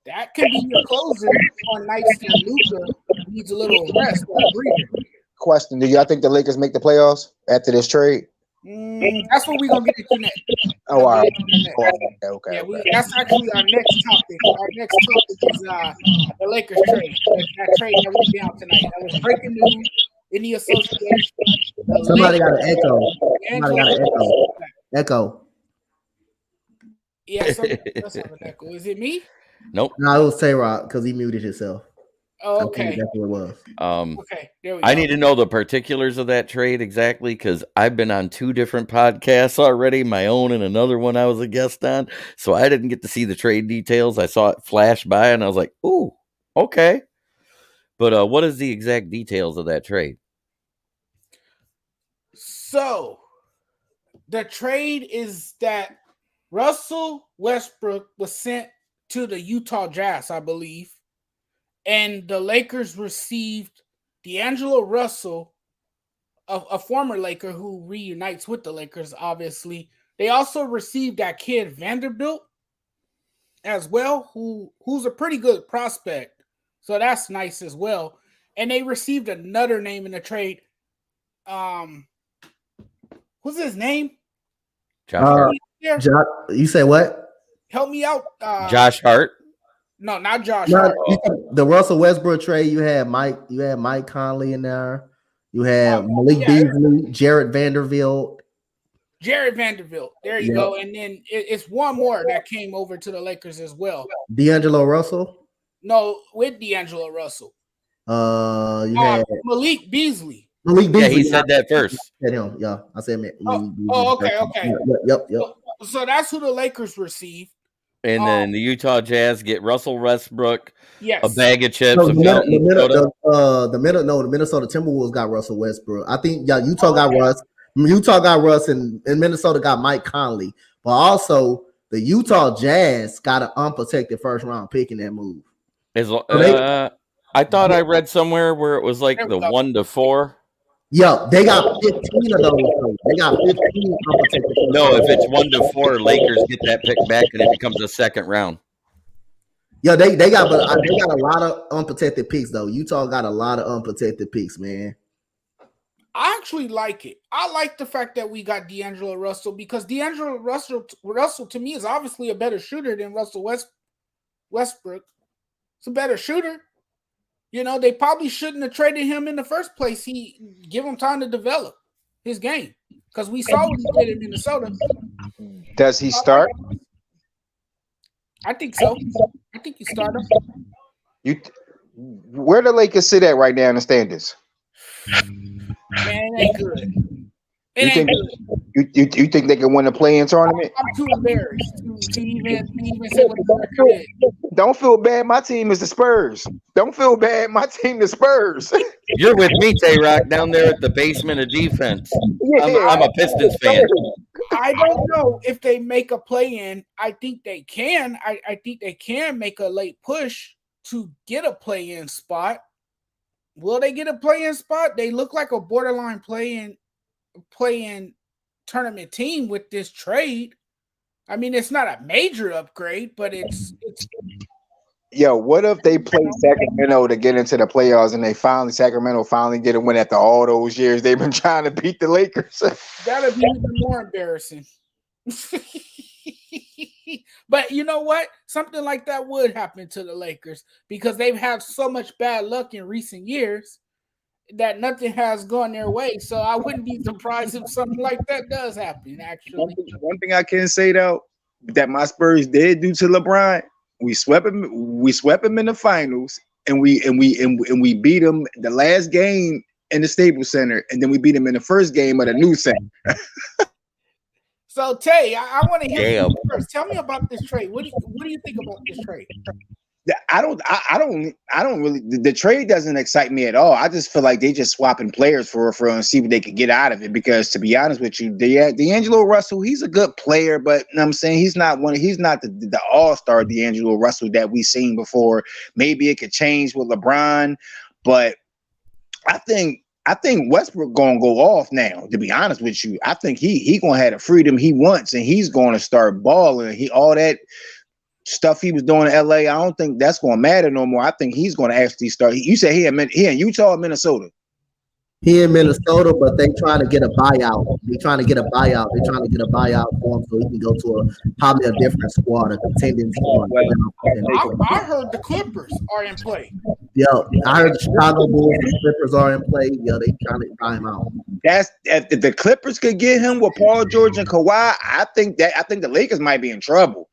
that can be your closer on nights that Luka needs a little rest or a breather. Question: do y'all think the Lakers make the playoffs after this trade? That's what we're gonna get into next. Oh, all right. Okay. Yeah, that's actually our next topic. Our next topic is the Lakers trade. That trade that went down tonight. That was breaking news in the association. Somebody got an echo. Somebody got an echo. Yeah, that's an echo. Is it me? Nope. No, it was Tay-Rock because he muted himself. Oh, okay. That's what it was. Okay, there we go. I need to know the particulars of that trade exactly because I've been on 2 different podcasts already, my own and another one I was a guest on. So I didn't get to see the trade details. I saw it flash by and I was like, ooh, okay. But what is the exact details of that trade? So the trade is that Russell Westbrook was sent to the Utah Jazz, I believe. And the Lakers received D'Angelo Russell, a former Laker who reunites with the Lakers, obviously. They also received that kid Vanderbilt as well, who's a pretty good prospect. So that's nice as well. And they received another name in the trade. What's his name? Josh Hart. You say what? Help me out. Josh Hart. No, not Josh Hart. The Russell Westbrook trade, you had Mike Conley in there. You had Malik Beasley, Jared Vanderbilt. There you go. And then it's one more that came over to the Lakers as well. D'Angelo Russell? No, with D'Angelo Russell. You had Malik Beasley. Yeah, he said that first. I said him. Yeah, I said okay. Yep. So that's who the Lakers received. And then the Utah Jazz get Russell Westbrook, yes, a bag of chips. No, the Minnesota Timberwolves got Russell Westbrook. I think Utah got Russ. Utah got Russ, and Minnesota got Mike Conley. But also, the Utah Jazz got an unprotected first round pick in that move. I thought I read somewhere where it was like the 1 to 4. Yeah, they got 15 of those. They got 15 unprotected. No, if it's 1 to 4, Lakers get that pick back and it becomes a second round. Yeah, they got a lot of unprotected picks though. Utah got a lot of unprotected picks, man. I actually like it. I like the fact that we got D'Angelo Russell because D'Angelo Russell to me is obviously a better shooter than Russell Westbrook. It's a better shooter. You know, they probably shouldn't have traded him in the first place. Give him time to develop his game because we saw what he did in Minnesota. Does he start? I think so. I think you start him. Where the Lakers sit at right now in the standings? Man, it ain't good. You think they can win a play-in tournament? I'm too embarrassed to even say what the record is. Don't feel bad. My team is the Spurs. Don't feel bad. My team, the Spurs. You're with me, Tay-Rock, down there at the basement of defense. Yeah, I'm a Pistons fan. I don't know if they make a play-in. I think they can. I think they can make a late push to get a play-in spot. Will they get a play-in spot? They look like a borderline play-in tournament team with this trade. I mean, it's not a major upgrade, but it's. Yo, what if they play Sacramento to get into the playoffs and Sacramento finally get a win after all those years they've been trying to beat the Lakers? That'd be even more embarrassing. But you know what? Something like that would happen to the Lakers because they've had so much bad luck in recent years that nothing has gone their way. So I wouldn't be surprised if something like that does happen, actually. One thing I can say, though, that my Spurs did do to LeBron, we swept him in the finals, and we beat him the last game in the Staples Center, and then we beat him in the first game of the new center. So Tay, I want to hear you first. Tell me about this trade. What do you think about this trade? I don't really. The trade doesn't excite me at all. I just feel like they just swapping players for and see what they could get out of it. Because to be honest with you, D'Angelo Russell, he's a good player, but you know what I'm saying he's not the all-star D'Angelo Russell that we've seen before. Maybe it could change with LeBron, but I think Westbrook gonna go off now. To be honest with you, I think he gonna have the freedom he wants, and he's gonna start balling. All that stuff he was doing in LA, I don't think that's gonna matter no more. I think he's gonna actually start. You said he in Utah or Minnesota? He in Minnesota, but they trying to get a buyout. They're trying to get a buyout for him so he can go to probably a different squad, a contending squad. I heard the Clippers are in play. Yeah, I heard the Chicago Bulls and Clippers are in play. Yeah, they trying to buy him out. That's if the Clippers could get him with Paul George and Kawhi. I think the Lakers might be in trouble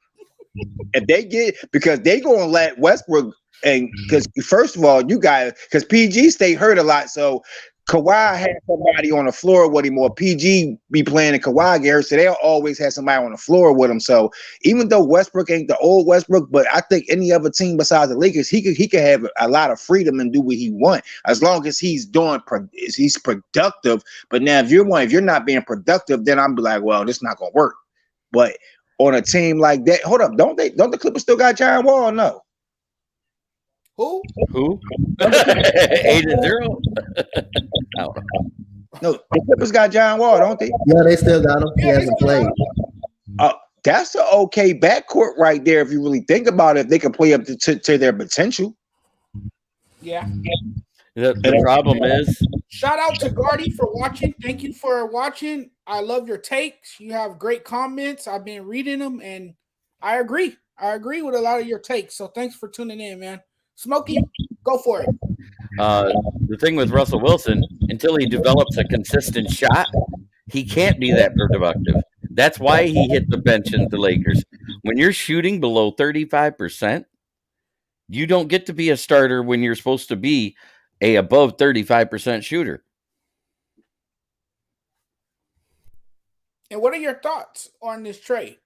if they get, because they gonna let Westbrook, and because first of all, you guys, because PG stay hurt a lot, so Kawhi had somebody on the floor with him, or PG be playing and Kawhi get hurt, so they'll always have somebody on the floor with him. So even though Westbrook ain't the old Westbrook, but I think any other team besides the Lakers, he could have a lot of freedom and do what he want as long as he's productive. But now if you're not being productive, then I'm like, well, this not gonna work. But on a team like that, hold up, don't the Clippers still got John Wall? No. Who? 8-0. No, the Clippers got John Wall, don't they? Yeah, they still got him. He hasn't played. That's an okay backcourt right there if you really think about it. If they can play up to their potential. Yeah. The problem is, shout out to Gardy for watching. Thank you for watching. I love your takes. You have great comments. I've been reading them, and I agree. I agree with a lot of your takes. So thanks for tuning in, man. Smokey, go for it. The thing with Russell Wilson, until he develops a consistent shot, he can't be that productive. That's why he hit the bench in the Lakers. When you're shooting below 35%, you don't get to be a starter when you're supposed to be a above 35% shooter. And what are your thoughts on this trade?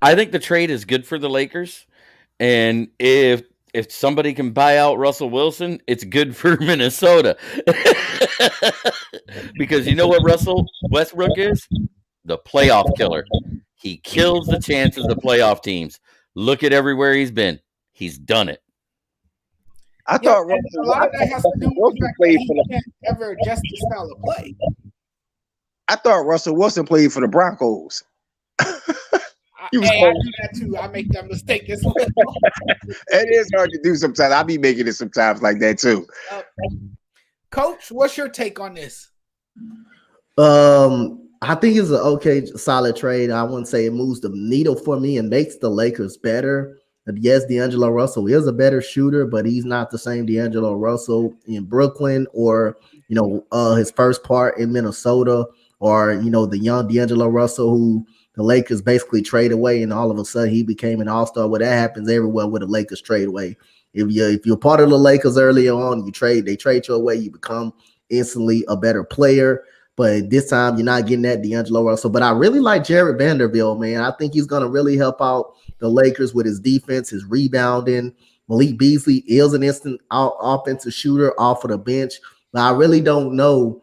I think the trade is good for the Lakers. And if somebody can buy out Russell Wilson, it's good for Minnesota. Because you know what Russell Westbrook is? The playoff killer. He kills the chances of playoff teams. Look at everywhere he's been. He's done it. I Yeah, thought and a lot of that has to do with the fact that he can't ever adjust his style of play. I thought Russell Wilson played for the Broncos. He was Hey, I cold. do that too. I make that mistake as well. It is hard to do sometimes. I be making it sometimes like that too. Coach, what's your take on this? I think it's an okay, solid trade. I wouldn't say it moves the needle for me and makes the Lakers better. Yes, D'Angelo Russell is a better shooter, but he's not the same D'Angelo Russell in Brooklyn or his first part in Minnesota, or the young D'Angelo Russell who the Lakers basically trade away, and all of a sudden he became an all-star. Well, that happens everywhere with the Lakers trade away. If you're part of the Lakers early on, they trade you away, you become instantly a better player. But this time you're not getting that D'Angelo Russell. But I really like Jared Vanderbilt, man. I think he's going to really help out the Lakers with his defense, his rebounding. Malik Beasley is an instant offensive shooter off of the bench. But I really don't know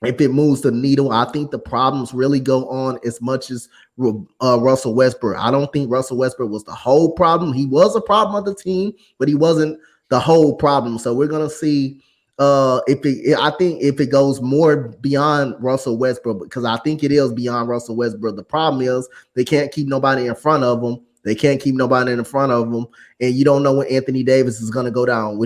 if it moves the needle. I think the problems really go on as much as Russell Westbrook. I don't think Russell Westbrook was the whole problem. He was a problem of the team, but he wasn't the whole problem. So we're going to see I think if it goes more beyond Russell Westbrook, because I think it is beyond Russell Westbrook. The problem is they can't keep nobody in front of them. And you don't know when Anthony Davis is going to go down,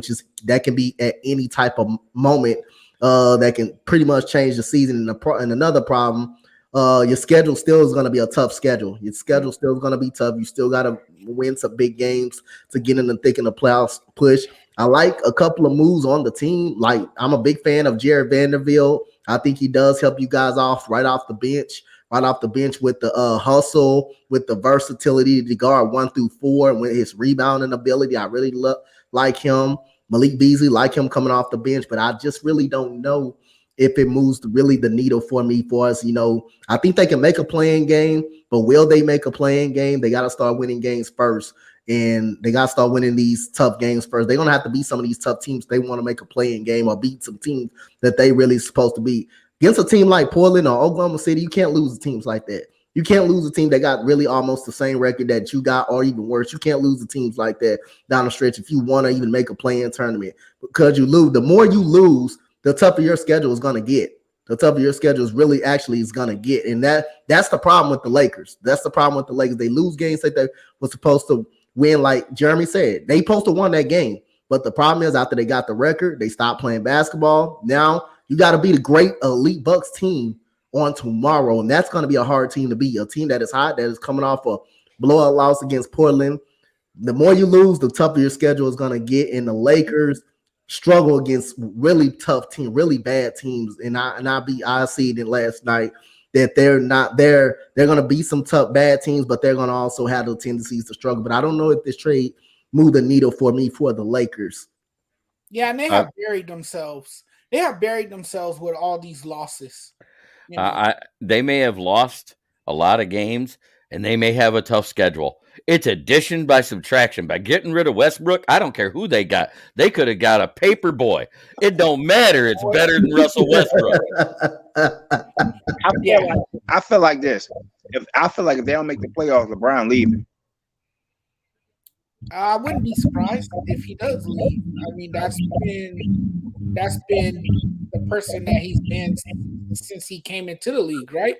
that can be at any type of moment that can pretty much change the season. And another problem, your schedule still is going to be a tough schedule. Your schedule still is going to be tough. You still got to win some big games to get in the thick of the playoffs push. I like a couple of moves on the team. Like, I'm a big fan of Jared Vanderbilt. I think he does help you guys off right off the bench with the hustle, with the versatility to guard 1 through 4, and with his rebounding ability. I really like him. Malik Beasley, like him coming off the bench, but I just really don't know if it moves really the needle for us. I think they can make a playing game, but will they make a playing game? They got to start winning games first. And they got to start winning these tough games first. They're going to have to beat some of these tough teams. They want to make a playing game or beat some teams that they really supposed to beat. Against a team like Portland or Oklahoma City, you can't lose to teams like that. You can't lose a team that got really almost the same record that you got, or even worse. You can't lose to teams like that down the stretch if you want to even make a play-in tournament, because you lose. The more you lose, the tougher your schedule is going to get. The tougher your schedule is really actually is going to get. And that's the problem with the Lakers. That's the problem with the Lakers. They lose games that they were supposed to win. Like Jeremy said, they supposed to won that game. But the problem is, after they got the record, they stopped playing basketball. Now you got to be the great elite Bucks team on tomorrow. And that's going to be a hard team to beat. A team that is hot, that is coming off a blowout loss against Portland. The more you lose, the tougher your schedule is going to get. And the Lakers struggle against really tough teams, really bad teams. And I see it last night that they're going to beat some tough bad teams, but they're going to also have the tendencies to struggle. But I don't know if this trade moved the needle for me for the Lakers. Yeah, and they have buried themselves. They have buried themselves with all these losses. They may have lost a lot of games, and they may have a tough schedule. It's addition by subtraction. By getting rid of Westbrook, I don't care who they got. They could have got a paper boy. It don't matter. It's better than Russell Westbrook. I feel like this. If they don't make the playoffs, LeBron leaving. I wouldn't be surprised if he does leave. I mean, that's been the person that he's been since he came into the league, right?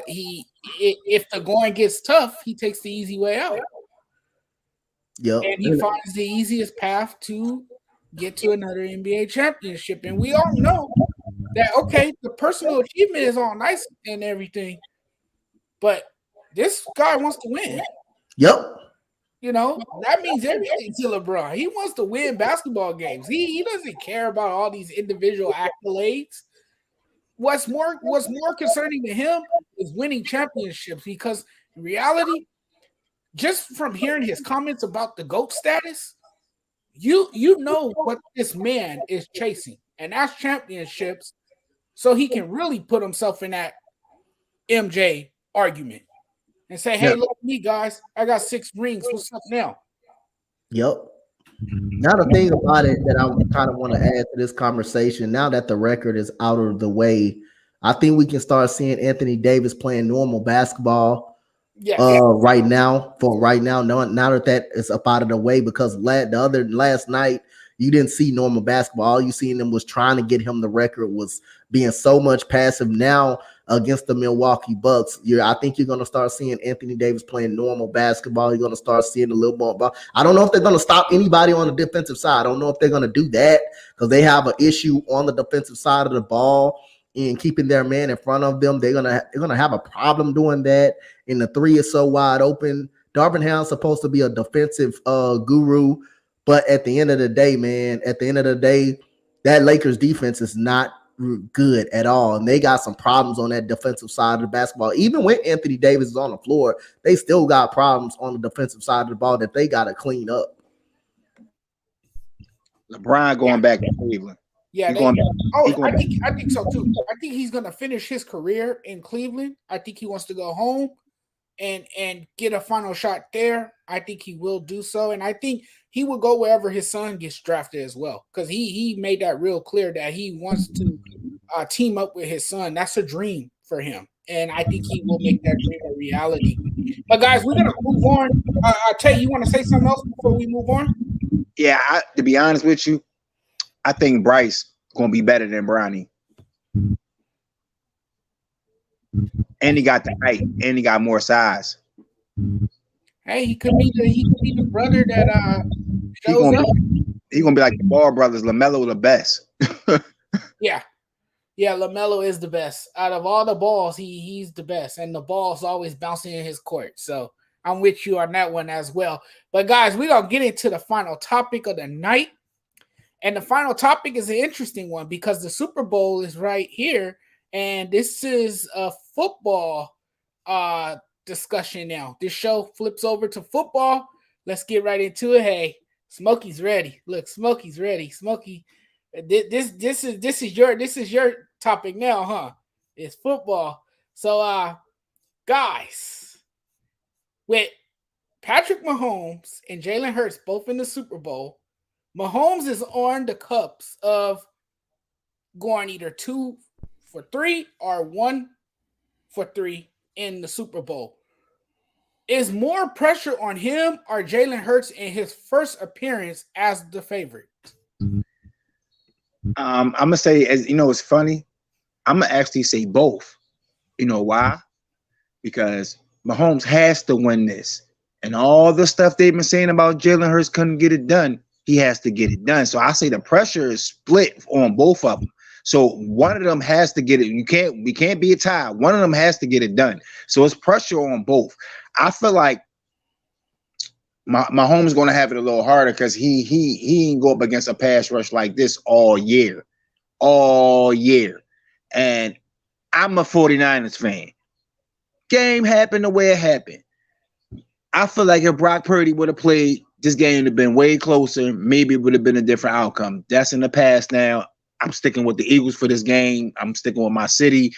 If the going gets tough, he takes the easy way out. Yep. And he finds the easiest path to get to another NBA championship. And we all know that, okay, the personal achievement is all nice and everything, but this guy wants to win. Yep. That means everything to LeBron. He wants to win basketball games. He doesn't care about all these individual accolades. What's more concerning to him is winning championships, because in reality, just from hearing his comments about the GOAT status, you know what this man is chasing, and that's championships, so he can really put himself in that MJ argument and say, hey, look at me, guys. I got 6 rings. What's up now? Yep. Now the thing about it that I kind of want to add to this conversation, now that the record is out of the way, I think we can start seeing Anthony Davis playing normal basketball Yes. right now. Now that is up out of the way, because last night you didn't see normal basketball. All you seen them was trying to get him the record, was being so much passive. Now against the Milwaukee Bucks, I think you're going to start seeing Anthony Davis playing normal basketball. You're going to start seeing a little more ball. I don't know if they're going to stop anybody on the defensive side. I don't know if they're going to do that, because they have an issue on the defensive side of the ball and keeping their man in front of them. They're gonna have a problem doing that. And the three is so wide open. Darvin Ham's supposed to be a defensive guru, but at the end of the day, man, that Lakers defense is not good at all, and they got some problems on that defensive side of the basketball. Even when Anthony Davis is on the floor, they still got problems on the defensive side of the ball that they got to clean up. LeBron going back to Cleveland. Yeah, I think so too. I think he's gonna finish his career in Cleveland. I think he wants to go home and get a final shot there. I think he will do so, and I think he will go wherever his son gets drafted as well, because he made that real clear that he wants to team up with his son. That's a dream for him, and I think he will make that dream a reality. But guys, we're gonna move on. Tay, you want to say something else before we move on? Yeah, to be honest with you, I think Bryce gonna be better than Bronny. And he got the height, and he got more size. Hey, he could be the brother that shows up. He's gonna be like the Ball brothers. LaMelo the best. Yeah, LaMelo is the best out of all the balls. He's the best, and the ball's always bouncing in his court. So I'm with you on that one as well. But guys, we're gonna get into the final topic of the night. And the final topic is an interesting one, because the Super Bowl is right here. And this is a football discussion now. This show flips over to football. Let's get right into it. Hey, Smokey's ready. Look, Smokey's ready. Smokey, this is your topic now, huh? It's football. So guys, with Patrick Mahomes and Jalen Hurts both in the Super Bowl, Mahomes is on the cups of going either 2 for 3 or 1 for 3 in the Super Bowl. Is more pressure on him or Jalen Hurts in his first appearance as the favorite? I'm gonna say, as you know, it's funny. I'm gonna actually say both. You know why? Because Mahomes has to win this, and all the stuff they've been saying about Jalen Hurts couldn't get it done. He has to get it done. So I say the pressure is split on both of them. So one of them has to get it. We can't be a tie. One of them has to get it done. So it's pressure on both. I feel like Mahomes is going to have it a little harder, because he ain't go up against a pass rush like this all year. And I'm a 49ers fan. Game happened the way it happened. I feel like if Brock Purdy would have played, this game would have been way closer. Maybe it would have been a different outcome. That's in the past now. I'm sticking with the Eagles for this game. I'm sticking with my city.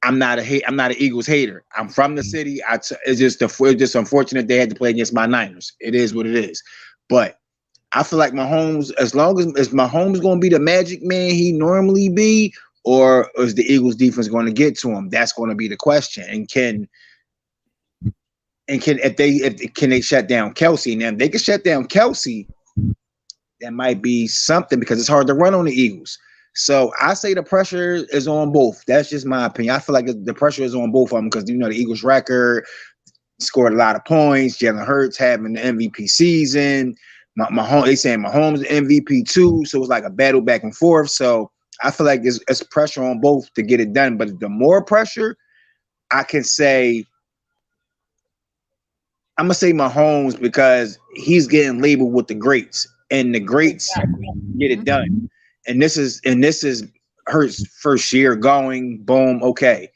I'm not an Eagles hater. I'm from the city. It's just unfortunate they had to play against my Niners. It is what it is. But I feel like Mahomes, as long as Mahomes going to be the magic man he normally be, or is the Eagles defense going to get to him? That's going to be the question. And can they shut down Kelsey? Now, if they can shut down Kelsey, that might be something, because it's hard to run on the Eagles. So I say the pressure is on both. That's just my opinion. I feel like the pressure is on both of them, because the Eagles record scored a lot of points. Jalen Hurts having the MVP season. They saying Mahomes MVP too. So it's like a battle back and forth. So I feel like it's pressure on both to get it done. But the more pressure, I can say, I'm gonna say Mahomes, because he's getting labeled with the greats, and the greats get it done. And this is Hurts' first year going. Boom, okay,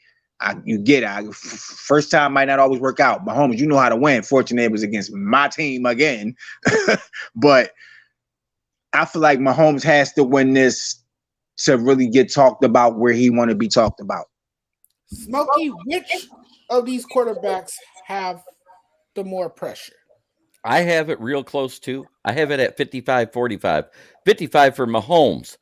you get it. First time might not always work out. Mahomes, you know how to win. Fortunately, it was against my team again, but I feel like Mahomes has to win this to really get talked about where he want to be talked about. Smokey, which of these quarterbacks have the more pressure? I have it real close too. I have it at 55-45. 55 for Mahomes.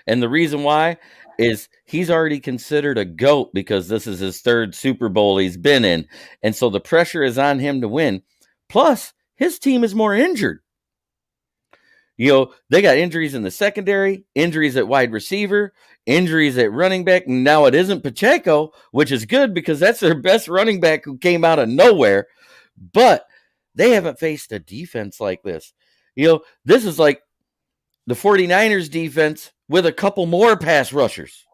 And the reason why is he's already considered a GOAT because this is his third Super Bowl he's been in. And so the pressure is on him to win. Plus, his team is more injured. You know, they got injuries in the secondary, injuries at wide receiver, injuries at running back. Now it isn't Pacheco, which is good because that's their best running back who came out of nowhere. But they haven't faced a defense like this. You know, this is like the 49ers defense with a couple more pass rushers.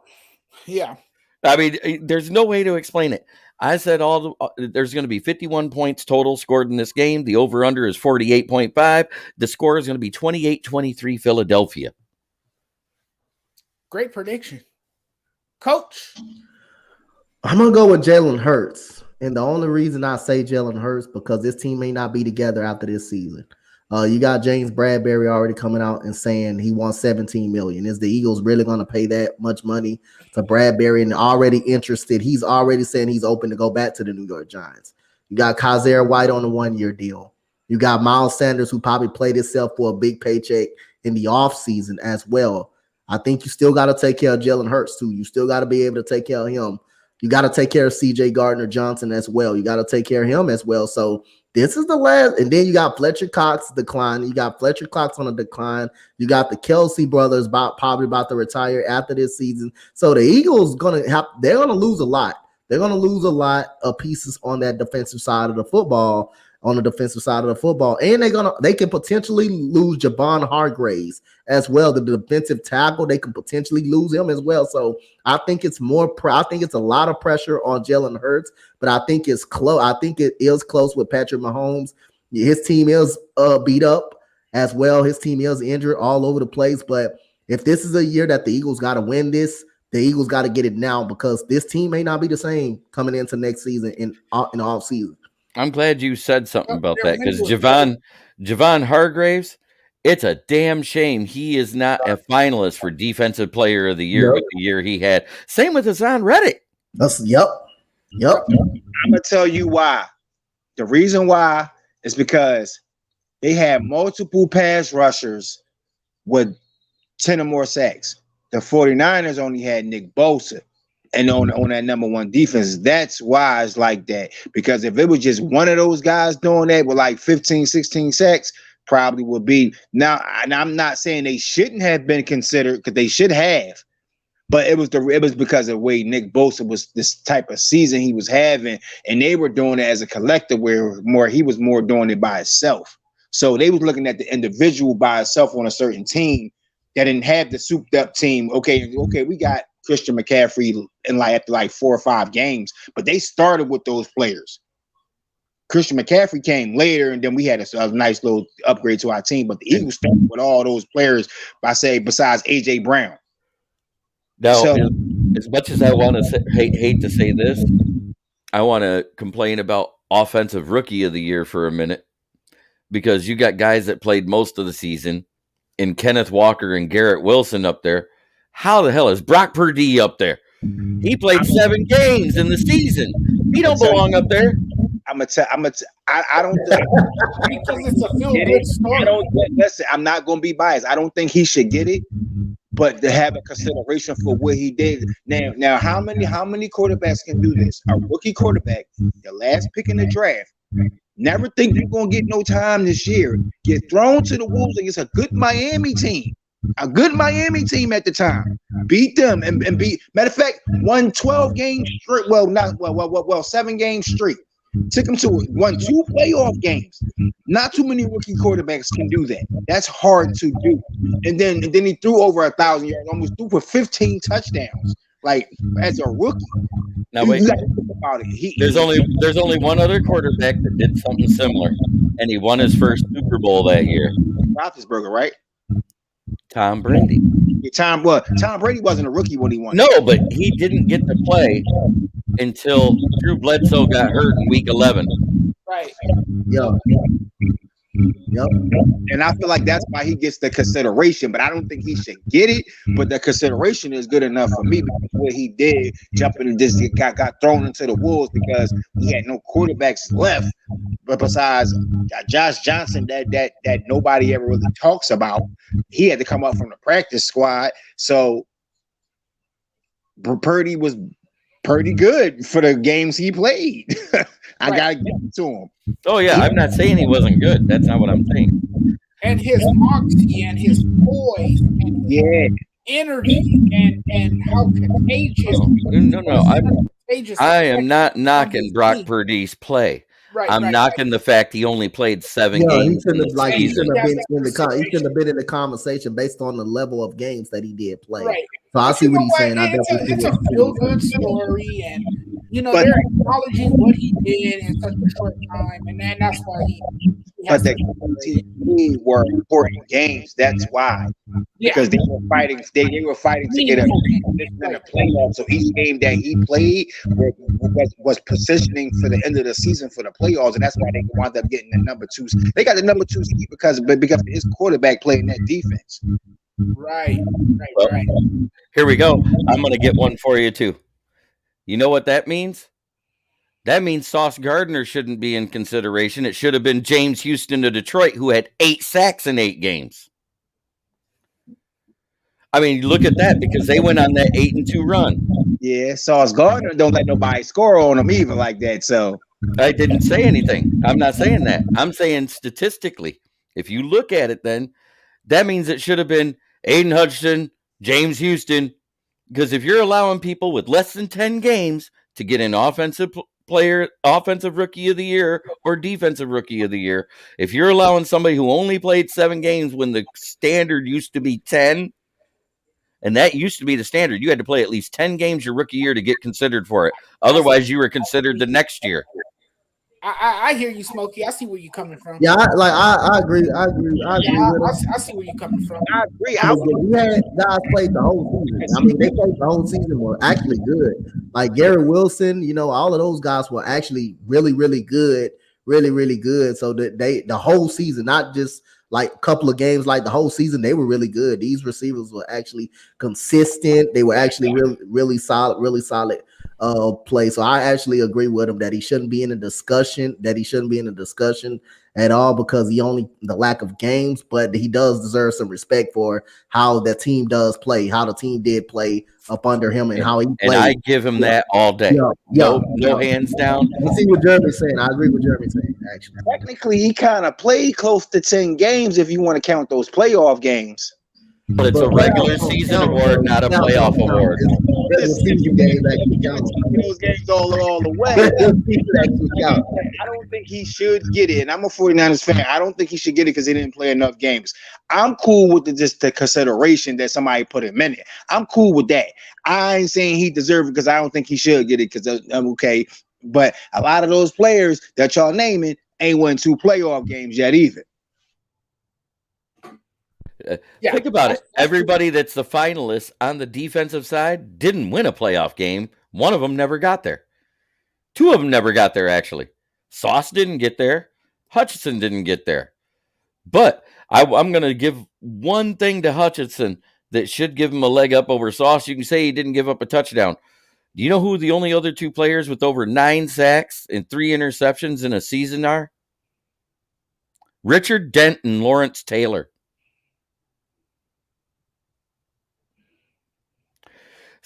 Yeah. I mean, there's no way to explain it. I said there's going to be 51 points total scored in this game. The over-under is 48.5. The score is going to be 28-23 Philadelphia. Great prediction. Coach? I'm going to go with Jalen Hurts. And the only reason I say Jalen Hurts because this team may not be together after this season. You got James Bradbury already coming out and saying he wants $17 million. Is the Eagles really going to pay that much money to Bradbury and already interested? He's already saying he's open to go back to the New York Giants. You got Kaiser White on a 1-year deal. You got Miles Sanders, who probably played himself for a big paycheck in the offseason as well. I think you still got to take care of Jalen Hurts, too. You still got to be able to take care of him. You got to take care of C.J. Gardner-Johnson as well. You got to take care of him as well. So this is the last. And then you got Fletcher Cox decline. You got Fletcher Cox on a decline. You got the Kelsey brothers probably about to retire after this season. So the Eagles they're gonna lose a lot. They're gonna lose a lot of pieces on that defensive side of the football. On the defensive side of the football, and they can potentially lose Javon Hargraves as well. The defensive tackle, they can potentially lose him as well. So I think it's I think it's a lot of pressure on Jalen Hurts, but I think it's close. I think it is close with Patrick Mahomes. His team is beat up as well. His team is injured all over the place. But if this is a year that the Eagles got to win this, the Eagles got to get it now because this team may not be the same coming into next season in off season. I'm glad you said something about that because Javon Hargraves, it's a damn shame he is not a finalist for Defensive Player of the Year with the year he had. Same with Hassan Reddick. Yep. I'm gonna tell you why. The reason why is because they had multiple pass rushers with 10 or more sacks. The 49ers only had Nick Bosa. And on that number one defense, that's why it's like that. Because if it was just one of those guys doing that with like 15, 16 sacks, probably would be. Now, and I'm not saying they shouldn't have been considered because they should have. But it was because of the way Nick Bosa was this type of season he was having. And they were doing it as a collective where he was more doing it by himself. So they was looking at the individual by itself on a certain team that didn't have the souped up team. Okay, we got Christian McCaffrey after 4 or 5 games, but they started with those players. Christian McCaffrey came later, and then we had a nice little upgrade to our team. But the Eagles started with all those players, besides AJ Brown. Now, as much as I want to hate to say this, I want to complain about Offensive Rookie of the Year for a minute because you got guys that played most of the season, and Kenneth Walker and Garrett Wilson up there. How the hell is Brock Purdy up there? He played 7 games in the season. He don't belong up there. I don't because it's a feel-good story. Listen, I'm not going to be biased. I don't think he should get it, but to have a consideration for what he did. Now, how many quarterbacks can do this? A rookie quarterback, the last pick in the draft, never think you're going to get no time this year. Get thrown to the wolves against a good Miami team. A good Miami team at the time. Beat them and beat. Matter of fact, won 12 games straight. 7 games straight. Took them to won 2 playoff games. Not too many rookie quarterbacks can do that. That's hard to do. And then he threw over 1,000 yards, almost threw for 15 touchdowns. Like as a rookie. Now wait, about it. There's only one other quarterback that did something similar, and he won his first Super Bowl that year. Roethlisberger, right? Tom Brady. Tom Brady wasn't a rookie when he won. No, but he didn't get to play until Drew Bledsoe got hurt in week 11. Right. Yeah. Yep. And I feel like that's why he gets the consideration, but I don't think he should get it. But the consideration is good enough for me because what he did, jumping and just got thrown into the wolves because he had no quarterbacks left. But besides Josh Johnson, that nobody ever really talks about, he had to come up from the practice squad. So Purdy was pretty good for the games he played. I gotta give it to him. Oh yeah, I'm not saying he wasn't good. That's not what I'm saying. And his moxie and his poise and his energy and how contagious. I am not knocking Brock Purdy's play. I'm knocking the fact he only played 7 games. He shouldn't have been in the conversation based on the level of games that he did play. Right. So I see what he's saying. It's a feel-good story, and they're acknowledging what he did in such a short time, and then that's why he but the were important games. That's why. Because they were fighting. They were fighting to get a position in the playoffs. So each game that he played was positioning for the end of the season for the playoffs, and that's why they wound up getting the number 2. They got the number 2 seed because his quarterback playing that defense. Right. Here we go. I'm going to get one for you too. You know what that means? That means Sauce Gardner shouldn't be in consideration. It should have been James Houston of Detroit, who had 8 sacks in 8 games. I mean, look at that, because they went on that 8-2 run. Yeah, Sauce Gardner don't let nobody score on him even like that. So I didn't say anything. I'm not saying that. I'm saying statistically, if you look at it, then that means it should have been Aiden Hutchinson, James Houston, because if you're allowing people with less than 10 games to get an offensive rookie of the year or defensive rookie of the year, if you're allowing somebody who only played 7 games when the standard used to be 10, and that used to be the standard, you had to play at least 10 games your rookie year to get considered for it. Otherwise, you were considered the next year. I hear you, Smokey. I see where you're coming from. Yeah, I agree. I see where you're coming from. I agree. We had guys played the whole season. I mean, they played the whole season, were actually good. Like Gary Wilson, all of those guys were actually really, really good, really, really good. So that the whole season, not just like a couple of games, like the whole season, they were really good. These receivers were actually consistent. They were actually really, really solid play. So I actually agree with him that he shouldn't be in a discussion, at all because the lack of games, but he does deserve some respect for how the team does play, how the team did play up under him and how he played. And I give him that all day. No hands down. I see what Jeremy's saying. I agree with Jeremy saying, actually. Technically, he kind of played close to 10 games if you want to count those playoff games. But it's a regular season award, not a playoff award. Those games all the way. I don't think he should get it. And I'm a 49ers fan. I don't think he should get it because he didn't play enough games. I'm cool with the consideration that somebody put him in it. I'm cool with that. I ain't saying he deserves it because I don't think he should get it because I'm okay. But a lot of those players that y'all naming ain't won 2 playoff games yet either. Think about it. Everybody that's the finalist on the defensive side didn't win a playoff game. One of them never got there. 2 of them never got there, actually. Sauce didn't get there. Hutchinson didn't get there. But I'm going to give one thing to Hutchinson that should give him a leg up over Sauce. You can say he didn't give up a touchdown. Do you know who the only other 2 players with over 9 sacks and 3 interceptions in a season are? Richard Dent and Lawrence Taylor.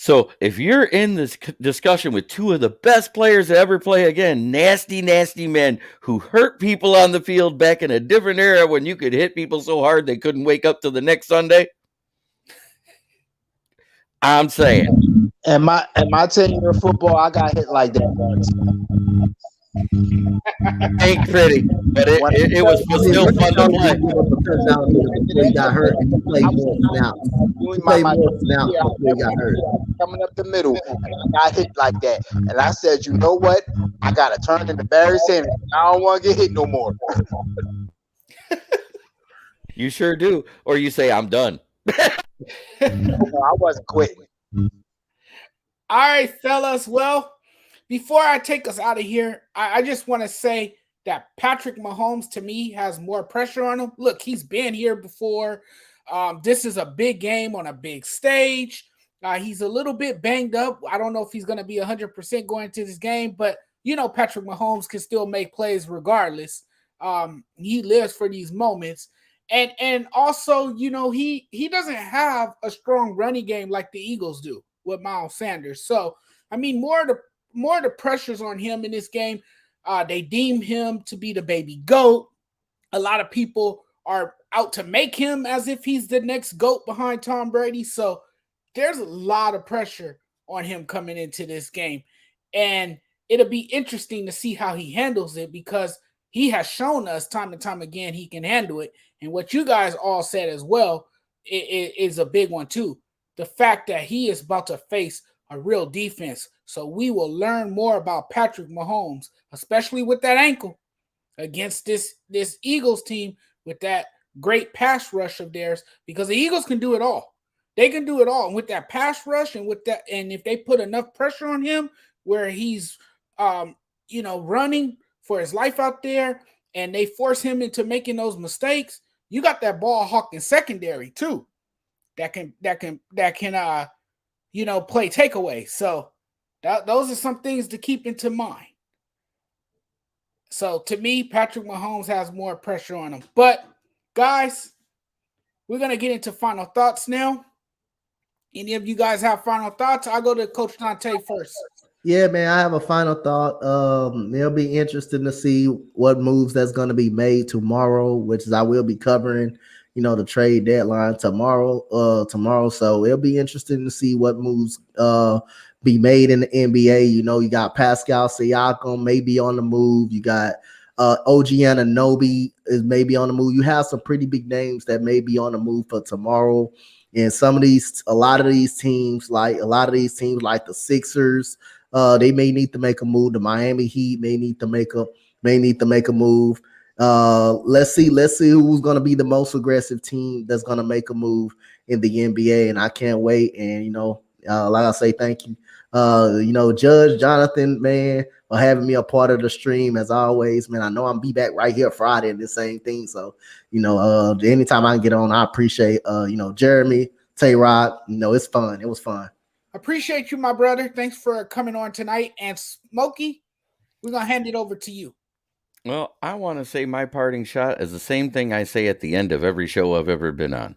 So if you're in this discussion with 2 of the best players to ever play again, nasty, nasty men who hurt people on the field back in a different era when you could hit people so hard they couldn't wake up till the next Sunday, I'm saying. In my 10-year football, I got hit like that once. Ain't pretty, but it was still fun to play. He got hurt and he played more snaps. He got hurt. Coming up the middle, and I got hit like that. And I said, you know what? I got to turn into Barry Sanders. I don't want to get hit no more. You sure do. Or you say, I'm done. No, I wasn't quitting. All right, fellas. Well, before I take us out of here, I just want to say that Patrick Mahomes, to me, has more pressure on him. Look, he's been here before. This is a big game on a big stage. He's a little bit banged up. I don't know if he's going to be 100% going into this game, but Patrick Mahomes can still make plays regardless. He lives for these moments. And also, he doesn't have a strong running game like the Eagles do with Miles Sanders. So, I mean, more of the pressures on him in this game. They deem him to be the baby GOAT. A lot of people are out to make him as if he's the next GOAT behind Tom Brady. So there's a lot of pressure on him coming into this game. And it'll be interesting to see how he handles it, because he has shown us time and time again he can handle it. And what you guys all said as well is a big one too. The fact that he is about to face a real defense. So we will learn more about Patrick Mahomes, especially with that ankle, against this Eagles team with that great pass rush of theirs, because the Eagles can do it all. They can do it all. And with that pass rush and if they put enough pressure on him where he's running for his life out there, and they force him into making those mistakes, you got that ball hawking secondary too that can play takeaway. So those are some things to keep into mind. So to me, Patrick Mahomes has more pressure on him. But guys, we're going to get into final thoughts now. Any of you guys have final thoughts? I'll go to Coach Dante first. Yeah, man, I have a final thought. It'll be interesting to see what moves that's going to be made tomorrow, which is I will be covering, the trade deadline tomorrow. So it'll be interesting to see what moves be made in the NBA. You got Pascal Siakam maybe on the move. You got OG Anunoby is maybe on the move. You have some pretty big names that may be on the move for tomorrow. And a lot of these teams like the Sixers, they may need to make a move. The Miami Heat may need to make a move. Let's see who's going to be the most aggressive team that's going to make a move in the NBA, and I can't wait. And like I say, thank you, Judge Jonathan, man, for having me a part of the stream as always, man. I know I'm be back right here Friday and the same thing. So anytime I can get on, I appreciate Jeremy, Tay-Rod. It's fun. It was fun. Appreciate you, my brother. Thanks for coming on tonight. And Smokey, we're gonna hand it over to you. Well, I want to say my parting shot is the same thing I say at the end of every show I've ever been on.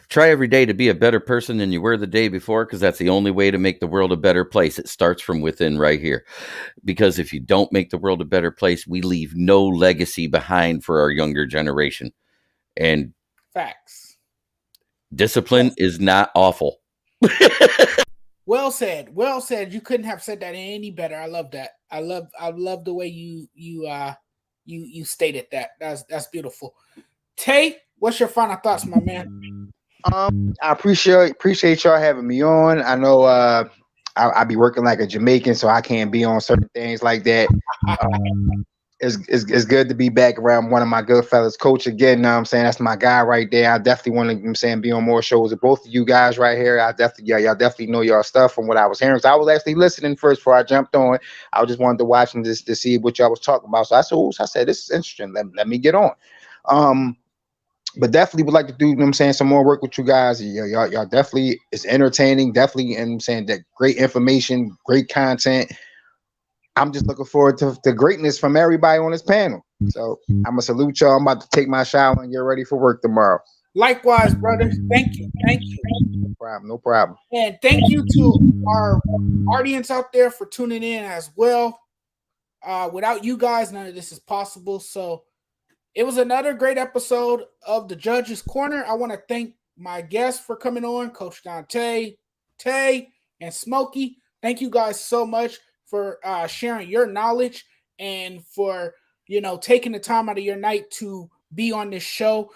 Try every day to be a better person than you were the day before, because that's the only way to make the world a better place. It starts from within right here. Because if you don't make the world a better place, we leave no legacy behind for our younger generation. And facts. Discipline is not awful. Well said. Well said. You couldn't have said that any better. I love that. I love the way you stated that. That's beautiful. Tay, what's your final thoughts, my man? I appreciate y'all having me on. I know I be working like a Jamaican, so I can't be on certain things like that. It's good to be back around one of my good fellas, Coach again. Know what I'm saying? That's my guy right there. I definitely want to be on more shows with both of you guys right here. Y'all definitely know y'all stuff from what I was hearing. So I was actually listening first before I jumped on. I just wanted to watch and just to see what y'all was talking about. So I said, this is interesting. Let me get on. But definitely would like to do, some more work with you guys. Y'all definitely, it's entertaining. Definitely, and that great information, great content. I'm just looking forward to the greatness from everybody on this panel. So I'm gonna salute y'all. I'm about to take my shower and get ready for work tomorrow. Likewise, brother. Thank you. No problem. And thank you to our audience out there for tuning in as well. Without you guys, none of this is possible. So it was another great episode of the Judge's Corner. I want to thank my guests for coming on, Coach Dante, Tay, and Smokey. Thank you guys so much for sharing your knowledge and for, taking the time out of your night to be on this show.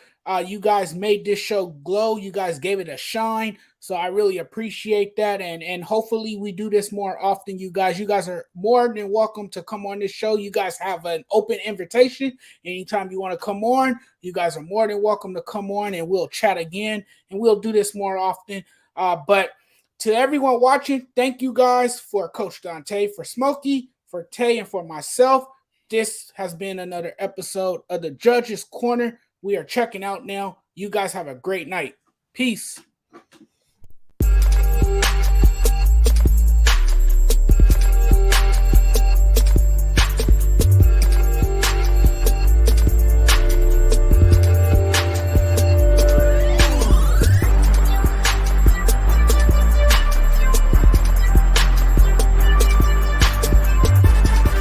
You guys made this show glow. You guys gave it a shine. So I really appreciate that. And hopefully we do this more often, you guys. You guys are more than welcome to come on this show. You guys have an open invitation. Anytime you want to come on, you guys are more than welcome to come on, and we'll chat again, and we'll do this more often. But to everyone watching, thank you guys for Coach Dante, for Smokey, for Tay, and for myself. this has been another episode of the Judge's Corner. We are checking out now. You guys have a great night. Peace.